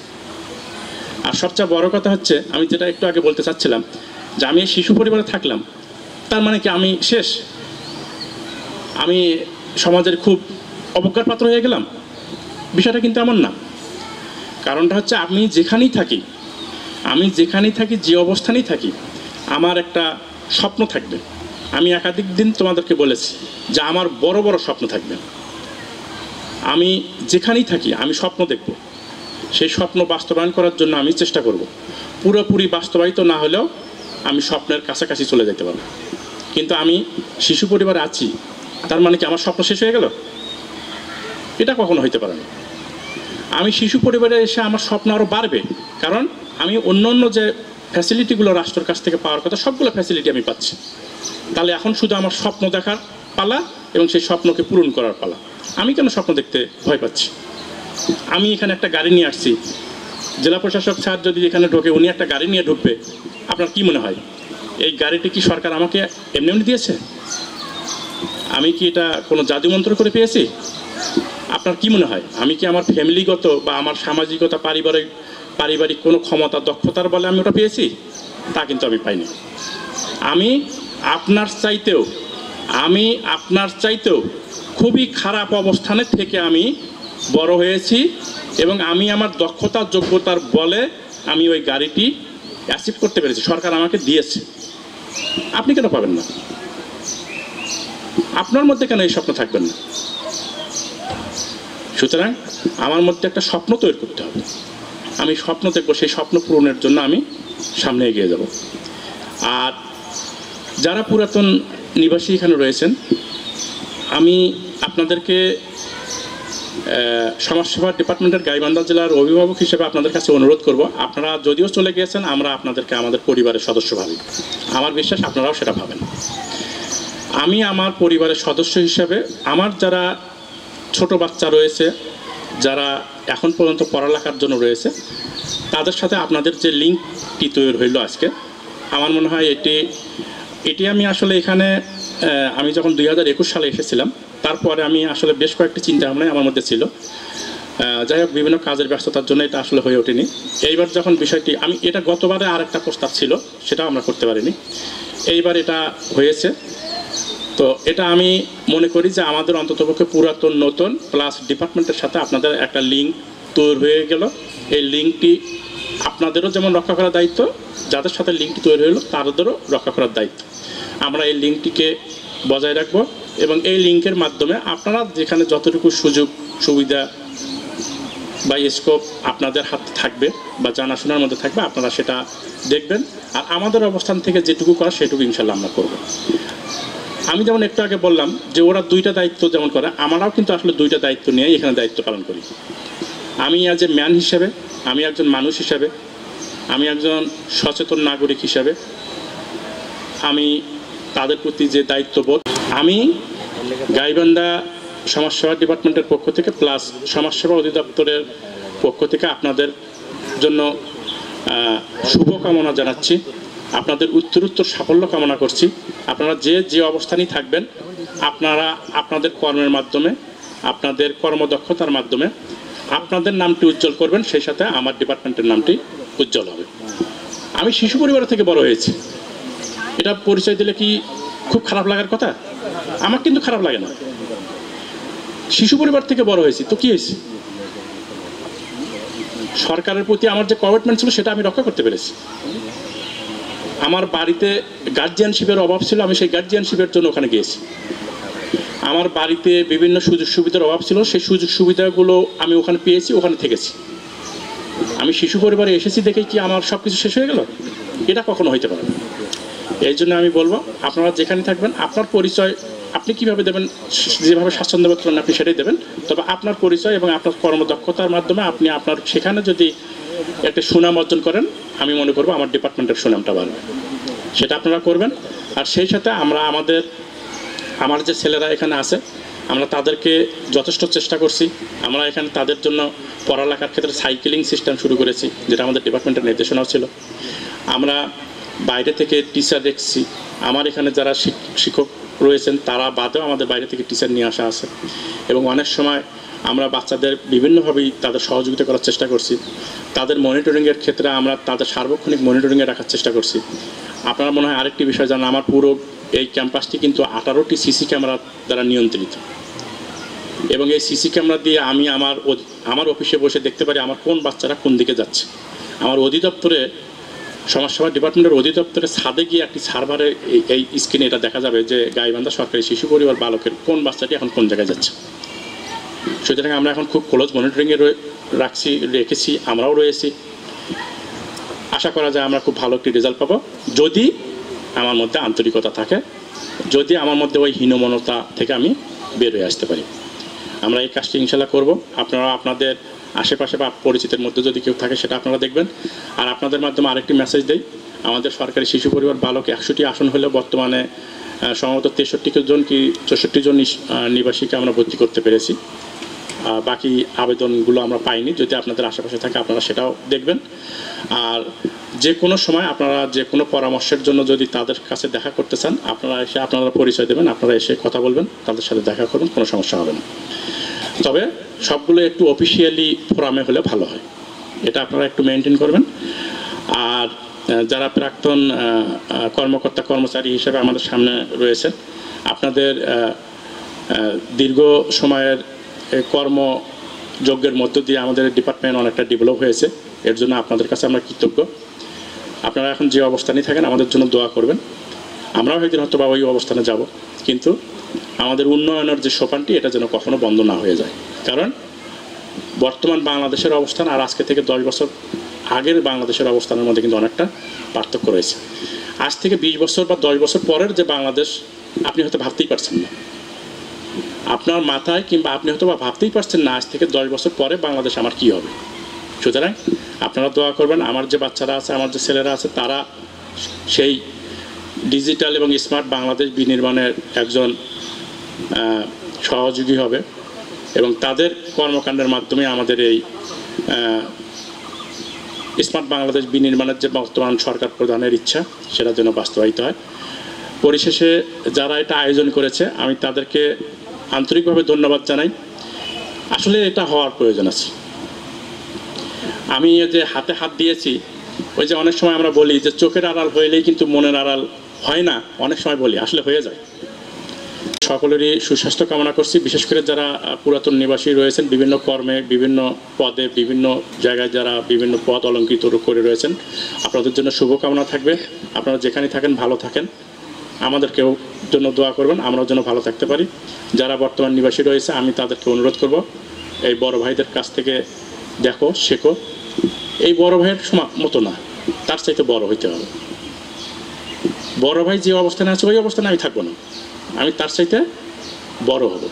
আর সবচেয়ে বড় কথা হচ্ছে, আমি যেটা একটু আগে বলতে চাচ্ছিলাম যে আমি এই শিশু পরিবারে থাকলাম, তার মানে কি আমি শেষ? আমি সমাজের খুব অবজ্ঞার পাত্র হয়ে গেলাম? বিষয়টা কিন্তু এমন না। কারণটা হচ্ছে আমি যেখানেই থাকি, যে অবস্থানেই থাকি, আমার একটা স্বপ্ন থাকবে। আমি একাধিক দিন তোমাদেরকে বলেছি যে আমার বড় বড় স্বপ্ন থাকবে। আমি যেখানেই থাকি আমি স্বপ্ন দেখব, সেই স্বপ্ন বাস্তবায়ন করার জন্য আমি চেষ্টা করব। পুরোপুরি বাস্তবায়িত না হলেও আমি স্বপ্নের কাছাকাছি চলে যেতে পারবো। কিন্তু আমি শিশু পরিবারে আছি, তার মানে কি আমার স্বপ্ন শেষ হয়ে গেল? এটা কখনো হইতে পারে না। আমি শিশু পরিবারে এসে আমার স্বপ্ন আরও বাড়বে, কারণ আমি অন্য যে ফ্যাসিলিটিগুলো রাষ্ট্রের কাছ থেকে পাওয়ার কথা সবগুলো ফ্যাসিলিটি আমি পাচ্ছি। তাহলে এখন শুধু আমার স্বপ্ন দেখার পালা এবং সেই স্বপ্নকে পূরণ করার পালা। আমি কেন স্বপ্ন দেখতে ভয় পাচ্ছি? আমি এখানে একটা গাড়ি নিয়ে আসছি, জেলা প্রশাসক স্যার যদি এখানে ঢোকে, উনি একটা গাড়ি নিয়ে ঢুকবে, আপনার কি মনে হয় এই গাড়িটি কি সরকার আমাকে এমনি দিয়েছে? আমি কি এটা কোনো জাদুমন্ত্র করে পেয়েছি? আপনার কি মনে হয় আমি কি আমার ফ্যামিলিগত বা আমার সামাজিকতা পারিবারিক কোনো ক্ষমতা দক্ষতার বলে আমি ওটা পেয়েছি? তা কিন্তু আমি পাইনি। আমি আপনার চাইতেও খুবই খারাপ অবস্থানে থেকে আমি বড় হয়েছি এবং আমি আমার দক্ষতার যোগ্যতার বলে আমি ওই গাড়িটি অ্যাচিভ করতে পেরেছি, সরকার আমাকে দিয়েছে। আপনি কেন পাবেন না? আপনার মধ্যে কেন এই স্বপ্ন থাকবেন না? সুতরাং আমার মধ্যে একটা স্বপ্ন তৈরি করতে হবে, আমি স্বপ্ন দেখবো, সেই স্বপ্ন পূরণের জন্য আমি সামনে এগিয়ে যাব। আর যারা পুরাতন নিবাসী এখানে রয়েছেন, আমি আপনাদেরকে সমাজসেবা ডিপার্টমেন্টের গাইবান্ধা জেলার অভিভাবক হিসেবে আপনাদের কাছে অনুরোধ করব, আপনারা যদিও চলে গিয়েছেন, আমরা আপনাদেরকে আমাদের পরিবারের সদস্য ভাবি। আমার বিশ্বাস আপনারাও সেটা ভাবেন। আমি আমার পরিবারের সদস্য হিসেবে আমার যারা ছোট বাচ্চা রয়েছে, যারা এখন পর্যন্ত পড়ালেখার জন্য রয়েছে, তাদের সাথে আপনাদের যে লিঙ্কটি তৈরি হইল আজকে, আমার মনে হয় এটি আমি আসলে এখানে আমি যখন 2021 সালে এসেছিলাম, তারপরে আমি আসলে বেশ কয়েকটি চিন্তা ভাবনাই আমার মধ্যে ছিল। যাই হোক, বিভিন্ন কাজের ব্যস্ততার জন্য এটা আসলে হয়ে ওঠেনি। এইবার যখন বিষয়টি এটা গতবারে আর একটা প্রস্তাব ছিল, সেটাও আমরা করতে পারিনি, এইবার এটা হয়েছে। তো এটা আমি মনে করি যে আমাদের অন্ততপক্ষে পুরাতন নতুন প্লাস ডিপার্টমেন্টের সাথে আপনাদের একটা লিঙ্ক তৈরি হয়ে গেল। এই লিঙ্কটি আপনাদেরও যেমন রক্ষা করার দায়িত্ব, যাদের সাথে লিঙ্কটি তৈরি হলো তাদেরও রক্ষা করার দায়িত্ব। আমরা এই লিঙ্কটিকে বজায় রাখবো এবং এই লিঙ্কের মাধ্যমে আপনারা যেখানে যতটুকু সুযোগ সুবিধা বা স্কোপ আপনাদের হাতে থাকবে বা জানাশোনার মধ্যে থাকবে, আপনারা সেটা দেখবেন। আর আমাদের অবস্থান থেকে যেটুকু করা সেটুকু ইনশাল্লাহ আমরা করব। আমি যেমন একটু আগে বললাম যে ওরা দুইটা দায়িত্ব যেমন করে, আমরাও কিন্তু আসলে দুইটা দায়িত্ব নিয়ে এখানে দায়িত্ব পালন করি। আমি অ্যাজ এ ম্যান হিসেবে, আমি একজন মানুষ হিসেবে, আমি একজন সচেতন নাগরিক হিসেবে আমি তাদের প্রতি যে দায়িত্ববোধ, আমি গাইবান্ধা সমাজসেবা ডিপার্টমেন্টের পক্ষ থেকে প্লাস সমাজসেবা অধিদপ্তরের পক্ষ থেকে আপনাদের জন্য শুভকামনা জানাচ্ছি, আপনাদের উত্তরোত্তর সাফল্য কামনা করছি। আপনারা যে অবস্থানেই থাকবেন, আপনারা আপনাদের কর্মের মাধ্যমে, আপনাদের কর্মদক্ষতার মাধ্যমে আপনাদের নামটি উজ্জ্বল করবেন, সেই সাথে আমার ডিপার্টমেন্টের নামটি উজ্জ্বল হবে। আমি শিশু পরিবার থেকে বড় হয়েছি, এটা পরিচয় দিলে কি খুব খারাপ লাগার কথা? আমার কিন্তু খারাপ লাগে না। শিশু পরিবার থেকে বড় হয়েছি তো কি হয়েছে? সরকারের প্রতি আমার যে কমিটমেন্ট ছিল সেটা আমি রক্ষা করতে পেরেছি। আমার বাড়িতে গার্জিয়ানশিপের অভাব ছিল, আমি সেই গার্জিয়ানশিপের জন্য ওখানে গিয়েছি। আমার বাড়িতে বিভিন্ন সুযোগ সুবিধার অভাব ছিল, সেই সুযোগ সুবিধাগুলো আমি ওখানে পেয়েছি, ওখানে থেকেছি। আমি শিশু পরিবারে এসেছি দেখেই কি আমার সব কিছু শেষ হয়ে গেল? এটা কখনো হইতে পারে না। এই জন্য আমি বলবো, আপনারা যেখানে থাকবেন আপনার পরিচয় আপনি কিভাবে দেবেন, যেভাবে স্বাচ্ছন্দ্য বোধ করেন আপনি সেটাই দেবেন। তবে আপনার পরিচয় এবং আপনার কর্মদক্ষতার মাধ্যমে আপনি আপনার সেখানে যদি একটা সুনাম অর্জন করেন, আমি মনে করবো আমার ডিপার্টমেন্টের সুনামটা বাড়বে। সেটা আপনারা করবেন। আর সেই সাথে আমার যে ছেলেরা এখানে আছে, আমরা তাদেরকে যথেষ্ট চেষ্টা করছি। আমরা এখানে তাদের জন্য পড়ালেখার ক্ষেত্রে সাইকেলিং সিস্টেম শুরু করেছি, যেটা আমাদের ডিপার্টমেন্টের নির্দেশনাও ছিল। আমরা বাইরে থেকে টিচার দেখছি, আমার এখানে যারা শিক্ষক রয়েছেন তারা বাদেও আমাদের বাইরে থেকে টিচার নিয়ে আসা আছে। এবং অনেক সময় আমরা বাচ্চাদের বিভিন্নভাবেই তাদের সহযোগিতা করার চেষ্টা করছি। তাদের মনিটরিংয়ের ক্ষেত্রে আমরা তাদের সার্বক্ষণিক মনিটরিংয়ে রাখার চেষ্টা করছি। আপনারা মনে হয় আরেকটি বিষয় জানেন, আমার পুরো এই ক্যাম্পাসটি কিন্তু 18টি সিসি ক্যামেরা দ্বারা নিয়ন্ত্রিত। এবং এই সিসি ক্যামেরা দিয়ে আমি আমার অফিসে বসে দেখতে পারি আমার কোন বাচ্চারা কোন দিকে যাচ্ছে। আমার অধিদপ্তরে, সমাজসেবা ডিপার্টমেন্টের অধিদপ্তরে ছাদে গিয়ে একটি সার্ভারে এই স্ক্রিনে এটা দেখা যাবে যে গাইবান্ধা সরকারি শিশু পরিবার বালকের কোন বাচ্চাটি এখন কোন জায়গায় যাচ্ছে। সুতরাং আমরা এখন খুব ক্লোজ মনিটরিংয়ে রেখেছি, আমরাও রয়েছি। আশা করা যায় আমরা খুব ভালো একটি রেজাল্ট পাবো, যদি আমার মধ্যে আন্তরিকতা থাকে, যদি আমার মধ্যে ওই হীনমনতা থেকে আমি বের হয়ে আসতে পারি। আমরা এই কাজটি ইনশাল্লাহ করব। আপনারা আপনাদের আশেপাশে বা পরিচিতের মধ্যে যদি কেউ থাকে সেটা আপনারা দেখবেন। আর আপনাদের মাধ্যমে আরেকটি মেসেজ দেই, আমাদের সরকারি শিশু পরিবার বালক 100টি আসন হলেও বর্তমানে সম্ভবত 64 জন নিবাসীকে আমরা ভর্তি করতে পেরেছি। বাকি আবেদনগুলো আমরা পাইনি, যদি আপনাদের আশেপাশে থাকে আপনারা সেটাও দেখবেন। আর যে কোনো সময় আপনারা যে কোনো পরামর্শের জন্য যদি তাদের কাছে দেখা করতে চান, আপনারা এসে আপনারা পরিচয় দেবেন, আপনারা এসে কথা বলবেন, তাদের সাথে দেখা করবেন, কোনো সমস্যা হবে না। তবে সবগুলো একটু অফিসিয়ালি ফোরামে হলে ভালো হয়, এটা আপনারা একটু মেনটেন করবেন। আর যারা প্রাক্তন কর্মকর্তা কর্মচারী হিসেবে আমাদের সামনে রয়েছেন, আপনাদের দীর্ঘ সময়ের কর্মযজ্ঞের মধ্য দিয়ে আমাদের ডিপার্টমেন্ট অনেকটা ডেভেলপ হয়েছে। এর জন্য আপনাদের কাছে আমরা কৃতজ্ঞ। আপনারা এখন যে অবস্থানেই থাকেন আমাদের জন্য দোয়া করবেন। আমরাও হয়তো বা ওই অবস্থানে যাব, কিন্তু আমাদের উন্নয়নের যে সোপানটি এটা যেন কখনো বন্ধ না হয়ে যায়। কারণ বর্তমান বাংলাদেশের অবস্থান আর আজকে থেকে 10 বছর আগের বাংলাদেশের অবস্থানের মধ্যে কিন্তু অনেকটা পার্থক্য রয়েছে। আজ থেকে 20 বছর বা 10 বছর পরের যে বাংলাদেশ আপনি হয়তো ভাবতেই পারছেন না, আপনার মাথায় কিংবা আপনি হয়তো বা ভাবতেই পারছেন না আজ থেকে 10 বছর পরে বাংলাদেশ আমার কী হবে। সুতরাং আপনারা দোয়া করবেন আমার যে বাচ্চারা আছে, আমার যে ছেলেরা আছে, তারা সেই ডিজিটাল এবং স্মার্ট বাংলাদেশ বিনির্মাণের একজন সহযোগী হবে এবং তাদের কর্মকাণ্ডের মাধ্যমে আমাদের এই স্মার্ট বাংলাদেশ বিনির্মাণের যে বর্তমান সরকার প্রধানের ইচ্ছা সেটা যেন বাস্তবায়িত হয়। পরিশেষে যারা এটা আয়োজন করেছে আমি তাদেরকে আন্তরিকভাবে ধন্যবাদ জানাই। আসলে এটা হওয়ার প্রয়োজন আছে। আমি যে হাতে হাত দিয়েছি, ওই যে অনেক সময় আমরা বলি যে চোখের আড়াল হইলেই কিন্তু মনের আড়াল হয় না, অনেক সময় বলি আসলে হয়ে যায়। সকলেরই সুস্বাস্থ্য কামনা করছি, বিশেষ করে যারা পুরাতন নিবাসী রয়েছেন বিভিন্ন কর্মে, বিভিন্ন পদে, বিভিন্ন জায়গায় যারা বিভিন্ন পদ অলঙ্কৃত করে রয়েছেন, আপনাদের জন্য শুভকামনা থাকবে। আপনারা যেখানে থাকেন ভালো থাকেন, আমাদেরকেও জন্য দোয়া করবেন, আমরাও যেন ভালো থাকতে পারি। যারা বর্তমান নিবাসী রয়েছে আমি তাদেরকে অনুরোধ করব এই বড় ভাইদের কাছ থেকে দেখো, শেখো। এই বড় ভাইয়ের মতো না, তার চাইতে বড় হইতে হবে। বড় ভাই যে অবস্থানে আছে ওই অবস্থানে আমি থাকবো না, আমি তার চাইতে বড় হব।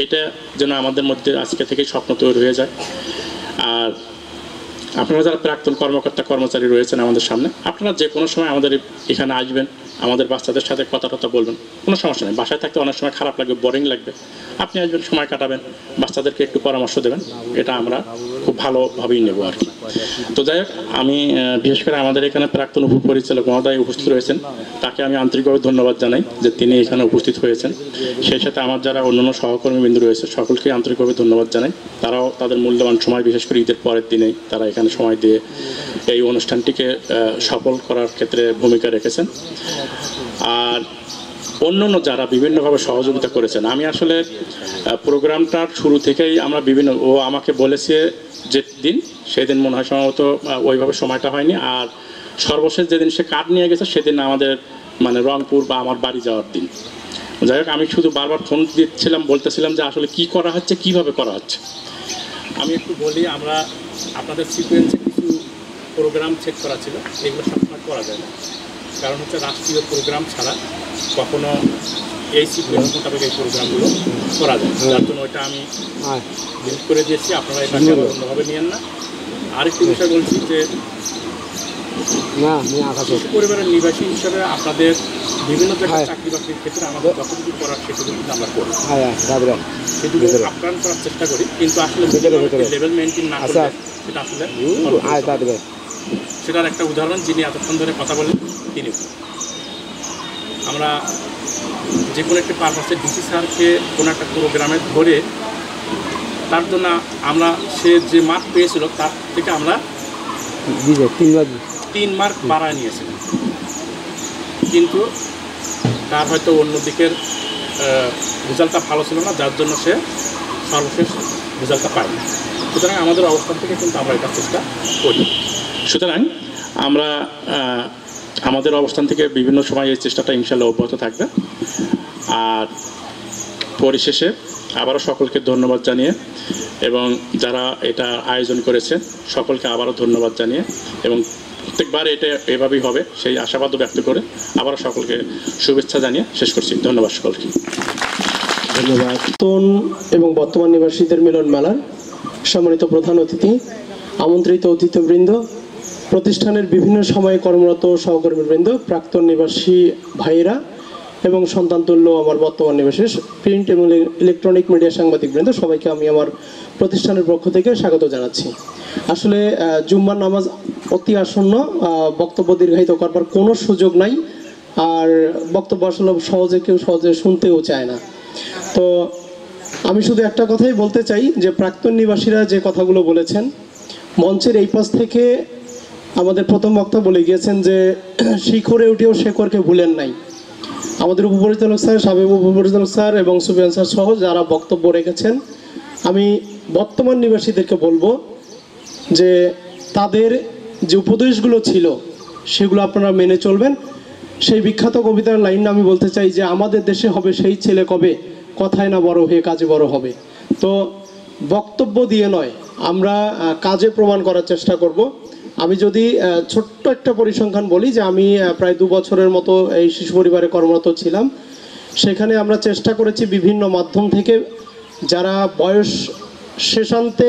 এটা যেন আমাদের মধ্যে আজকে থেকেই স্বপ্ন তৈরি হয়ে যায়। আর আপনারা যারা প্রাক্তন কর্মকর্তা কর্মচারী রয়েছেন আমাদের সামনে, আপনারা যে কোনো সময় আমাদের এখানে আসবেন, আমাদের বাচ্চাদের সাথে কথা বলবেন, কোনো সমস্যা নেই। বাসায় থাকতে অনেক সময় খারাপ লাগবে, বোরিং লাগবে, আপনি আসবেন, সময় কাটাবেন, বাচ্চাদেরকে একটু পরামর্শ দেবেন, এটা আমরা খুব ভালোভাবেই নেব আর কি। তো যাই হোক, আমি বিশেষ করে আমাদের এখানে প্রাক্তন উপপরিচালক মহোদয় উপস্থিত রয়েছেন, তাকে আমি আন্তরিকভাবে ধন্যবাদ জানাই যে তিনি এখানে উপস্থিত হয়েছেন। সেই সাথে আমার যারা অন্যান্য সহকর্মীবৃন্দ রয়েছে সকলকে আন্তরিকভাবে ধন্যবাদ জানাই। তারাও তাদের মূল্যবান সময়, বিশেষ করে ঈদের পরের দিনেই তারা এখানে সময় দিয়ে এই অনুষ্ঠানটিকে সফল করার ক্ষেত্রে ভূমিকা রেখেছেন। আর অন্যান্য যারা বিভিন্নভাবে সহযোগিতা করেছেন, আমি আসলে প্রোগ্রামটার শুরু থেকেই আমরা ও আমাকে বলেছে যে দিন, সেদিন মনে হয় সম্ভবত ওইভাবে সময়টা হয়নি। আর সর্বশেষ যেদিন সে কার্ড নিয়ে গেছে সেদিন আমাদের রংপুর বা আমার বাড়ি যাওয়ার দিন। যাই হোক, আমি শুধু বারবার ফোন দিচ্ছিলাম, বলতেছিলাম যে আসলে কি করা হচ্ছে, কিভাবে করা হচ্ছে। আমি একটু বলি, আমরা আপনাদের সিকুয়েন্সে কিছু প্রোগ্রাম চেক করা ছিল, এগুলো সবসময় করা যায় না। কারণ হচ্ছে রাষ্ট্রীয় প্রোগ্রাম ছাড়া কখনো এই সিকুয়েন্স মোতাবেক এই প্রোগ্রামগুলো করা যায়, যার জন্য ওইটা আমি ডিলিট করে দিয়েছি। আপনারা এটাকে অন্যভাবে নিয়েন না। আরেকটি বিষয় বলছি যে পরিবারের নিবাসী হিসেবে আপনাদের বিভিন্ন জায়গায় চাকরি বাকরির ক্ষেত্রে আমাদের যতটুকু করার সেটুকু কিন্তু আমরা করি, সেটুকু আপ্রাণ করার চেষ্টা করি। কিন্তু আসলে লেভেল মেনটেন না করলে সেটা আসলে সেটার একটা উদাহরণ যিনি এতক্ষণ ধরে কথা বলেন তিনি। আমরা যে কোনো একটি পারপাসে ডিসি স্যারকে কোনো একটা প্রোগ্রামে ধরে তার জন্য আমরা সে যে মার্ক পেয়েছিল তার থেকে আমরা 3 মার্ক বাড়ায় নিয়েছিলাম, কিন্তু তার হয়তো অন্যদিকের রেজাল্টটা ভালো ছিল না, যার জন্য সে সর্বশেষ রেজাল্টটা পায়নি। সুতরাং আমাদের অবস্থান থেকে কিন্তু আমরা এটা চেষ্টা করি। সুতরাং আমরা আমাদের অবস্থান থেকে বিভিন্ন সময় এই চেষ্টাটা ইনশাল্লাহ অব্যাহত থাকবে। আর পরিশেষে আবারও সকলকে ধন্যবাদ জানিয়ে এবং যারা এটা আয়োজন করেছে সকলকে আবারও ধন্যবাদ জানিয়ে এবং প্রত্যেকবার এটা এভাবেই হবে সেই আশাবাদও ব্যক্ত করে আবারও সকলকে শুভেচ্ছা জানিয়ে শেষ করছি। ধন্যবাদ সকলকে। ধন্যবাদ। নতুন এবং বর্তমান নিবাসীদের মিলন মেলার সম্মানিত প্রধান অতিথি, আমন্ত্রিত অতিথিবৃন্দ, প্রতিষ্ঠানের বিভিন্ন সময়ে কর্মরত সহকর্মীবৃন্দ, প্রাক্তন নিবাসী ভাইয়েরা এবং সন্তানতুল্য আমার বর্তমান নিবাসী প্রিন্ট এবং ইলেকট্রনিক মিডিয়া সাংবাদিকবৃন্দ, সবাইকে আমি আমার প্রতিষ্ঠানের পক্ষ থেকে স্বাগত জানাচ্ছি। আসলে জুম্মার নামাজ অতি আসন্ন, বক্তব্য দীর্ঘায়িত করবার কোনো সুযোগ নাই, আর বক্তব্য আসলে কেউ সহজে শুনতেও চায় না। তো আমি শুধু একটা কথাই বলতে চাই যে প্রাক্তন নিবাসীরা যে কথাগুলো বলেছেন, মঞ্চের এই পাশ থেকে আমাদের প্রথম বক্তা বলে গিয়েছেন যে শিখরে উঠেও শেখরকে ভুলেন নাই। আমাদের উপপরিচালক স্যার, সাবেক উপপরিচালক স্যার এবং সুফিয়ান স্যার সহ যারা বক্তব্য রেখেছেন, আমি বর্তমান নিবাসীদেরকে বলবো যে তাদের যে উপদেশগুলো ছিল সেগুলো আপনারা মেনে চলবেন। সেই বিখ্যাত কবিতার লাইন আমি বলতে চাই যে আমাদের দেশে হবে সেই ছেলে কবে, কথায় না বড় হয়ে কাজে বড় হবে। তো বক্তব্য দিয়ে নয়, আমরা কাজে প্রমাণ করার চেষ্টা করব। আমি যদি ছোট্ট একটা পরিসংখ্যান বলি যে আমি প্রায় 2 বছরের মতো এই শিশু পরিবারে কর্মরত ছিলাম। সেখানে আমরা চেষ্টা করেছি বিভিন্ন মাধ্যম থেকে যারা বয়স শেষান্তে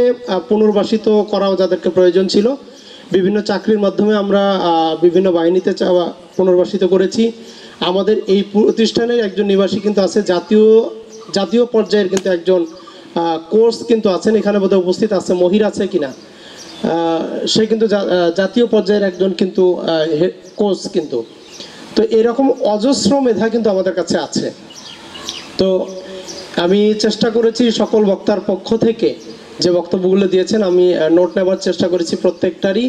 পুনর্বাসিত করাও যাদেরকে প্রয়োজন ছিল, বিভিন্ন চাকরির মাধ্যমে আমরা বিভিন্ন বাহিনীতে পুনর্বাসিত করেছি। আমাদের এই প্রতিষ্ঠানের একজন নিবাসী কিন্তু আছে, জাতীয় পর্যায়ের কিন্তু একজন কোর্স কিন্তু আছেন, এখানে বোধহয় উপস্থিত আছে, মহির আছে কিনা, সে কিন্তু জাতীয় পর্যায়ের একজন কিন্তু কোর্স কিন্তু। তো এরকম অজস্র মেধা কিন্তু আমাদের কাছে আছে। তো আমি চেষ্টা করেছি সকল বক্তার পক্ষ থেকে যে বক্তব্যগুলো দিয়েছেন আমি নোট নেবার চেষ্টা করেছি প্রত্যেকটারই।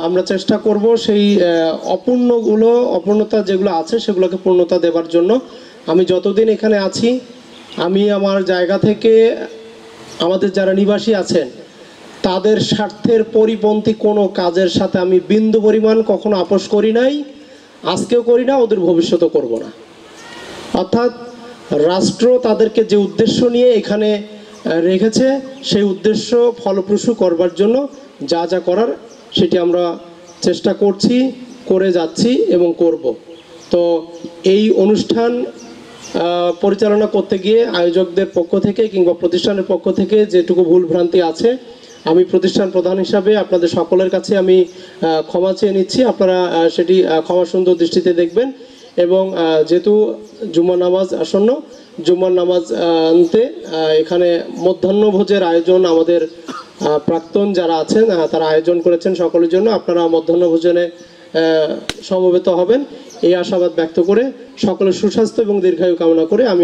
আমরা চেষ্টা করব সেই অপূর্ণতা যেগুলো আছে সেগুলোকে পূর্ণতা দেবার জন্য। আমি যতদিন এখানে আছি আমি আমার জায়গা থেকে আমাদের যারা নিবাসী আছেন তাদের স্বার্থের পরিপন্থী কোনো কাজের সাথে আমি বিন্দু পরিমাণ কখনো আপোষ করি নাই, আজকেও করি না, ওদের ভবিষ্যতেও করব না। অর্থাৎ রাষ্ট্র তাদেরকে যে উদ্দেশ্য নিয়ে এখানে রেখেছে সেই উদ্দেশ্য ফলপ্রসূ করবার জন্য যা যা করার সেটি আমরা চেষ্টা করছি, করে যাচ্ছি এবং করব। তো এই অনুষ্ঠান পরিচালনা করতে গিয়ে আয়োজকদের পক্ষ থেকে কিংবা প্রতিষ্ঠানের পক্ষ থেকে যেটুকু ভুল ভ্রান্তি আছে আমি প্রতিষ্ঠান প্রধান হিসাবে আপনাদের সকলের কাছে আমি ক্ষমা চেয়ে নিচ্ছি। আপনারা সেটি ক্ষমা সুন্দর দৃষ্টিতে দেখবেন। এবং যেহেতু জুম্মার নামাজ আসন্ন, জুম্মার নামাজ আনতে এখানে মধ্যাহ্নভোজের আয়োজন আমাদের প্রাক্তন যারা আছেন তারা আয়োজন করেছেন সকলের জন্য। আপনারা মধ্যাহ্নভোজনে সমবেত হবেন এই আশাবাদ ব্যক্ত করে সকলের সুস্বাস্থ্য এবং দীর্ঘায়ু কামনা করে আমি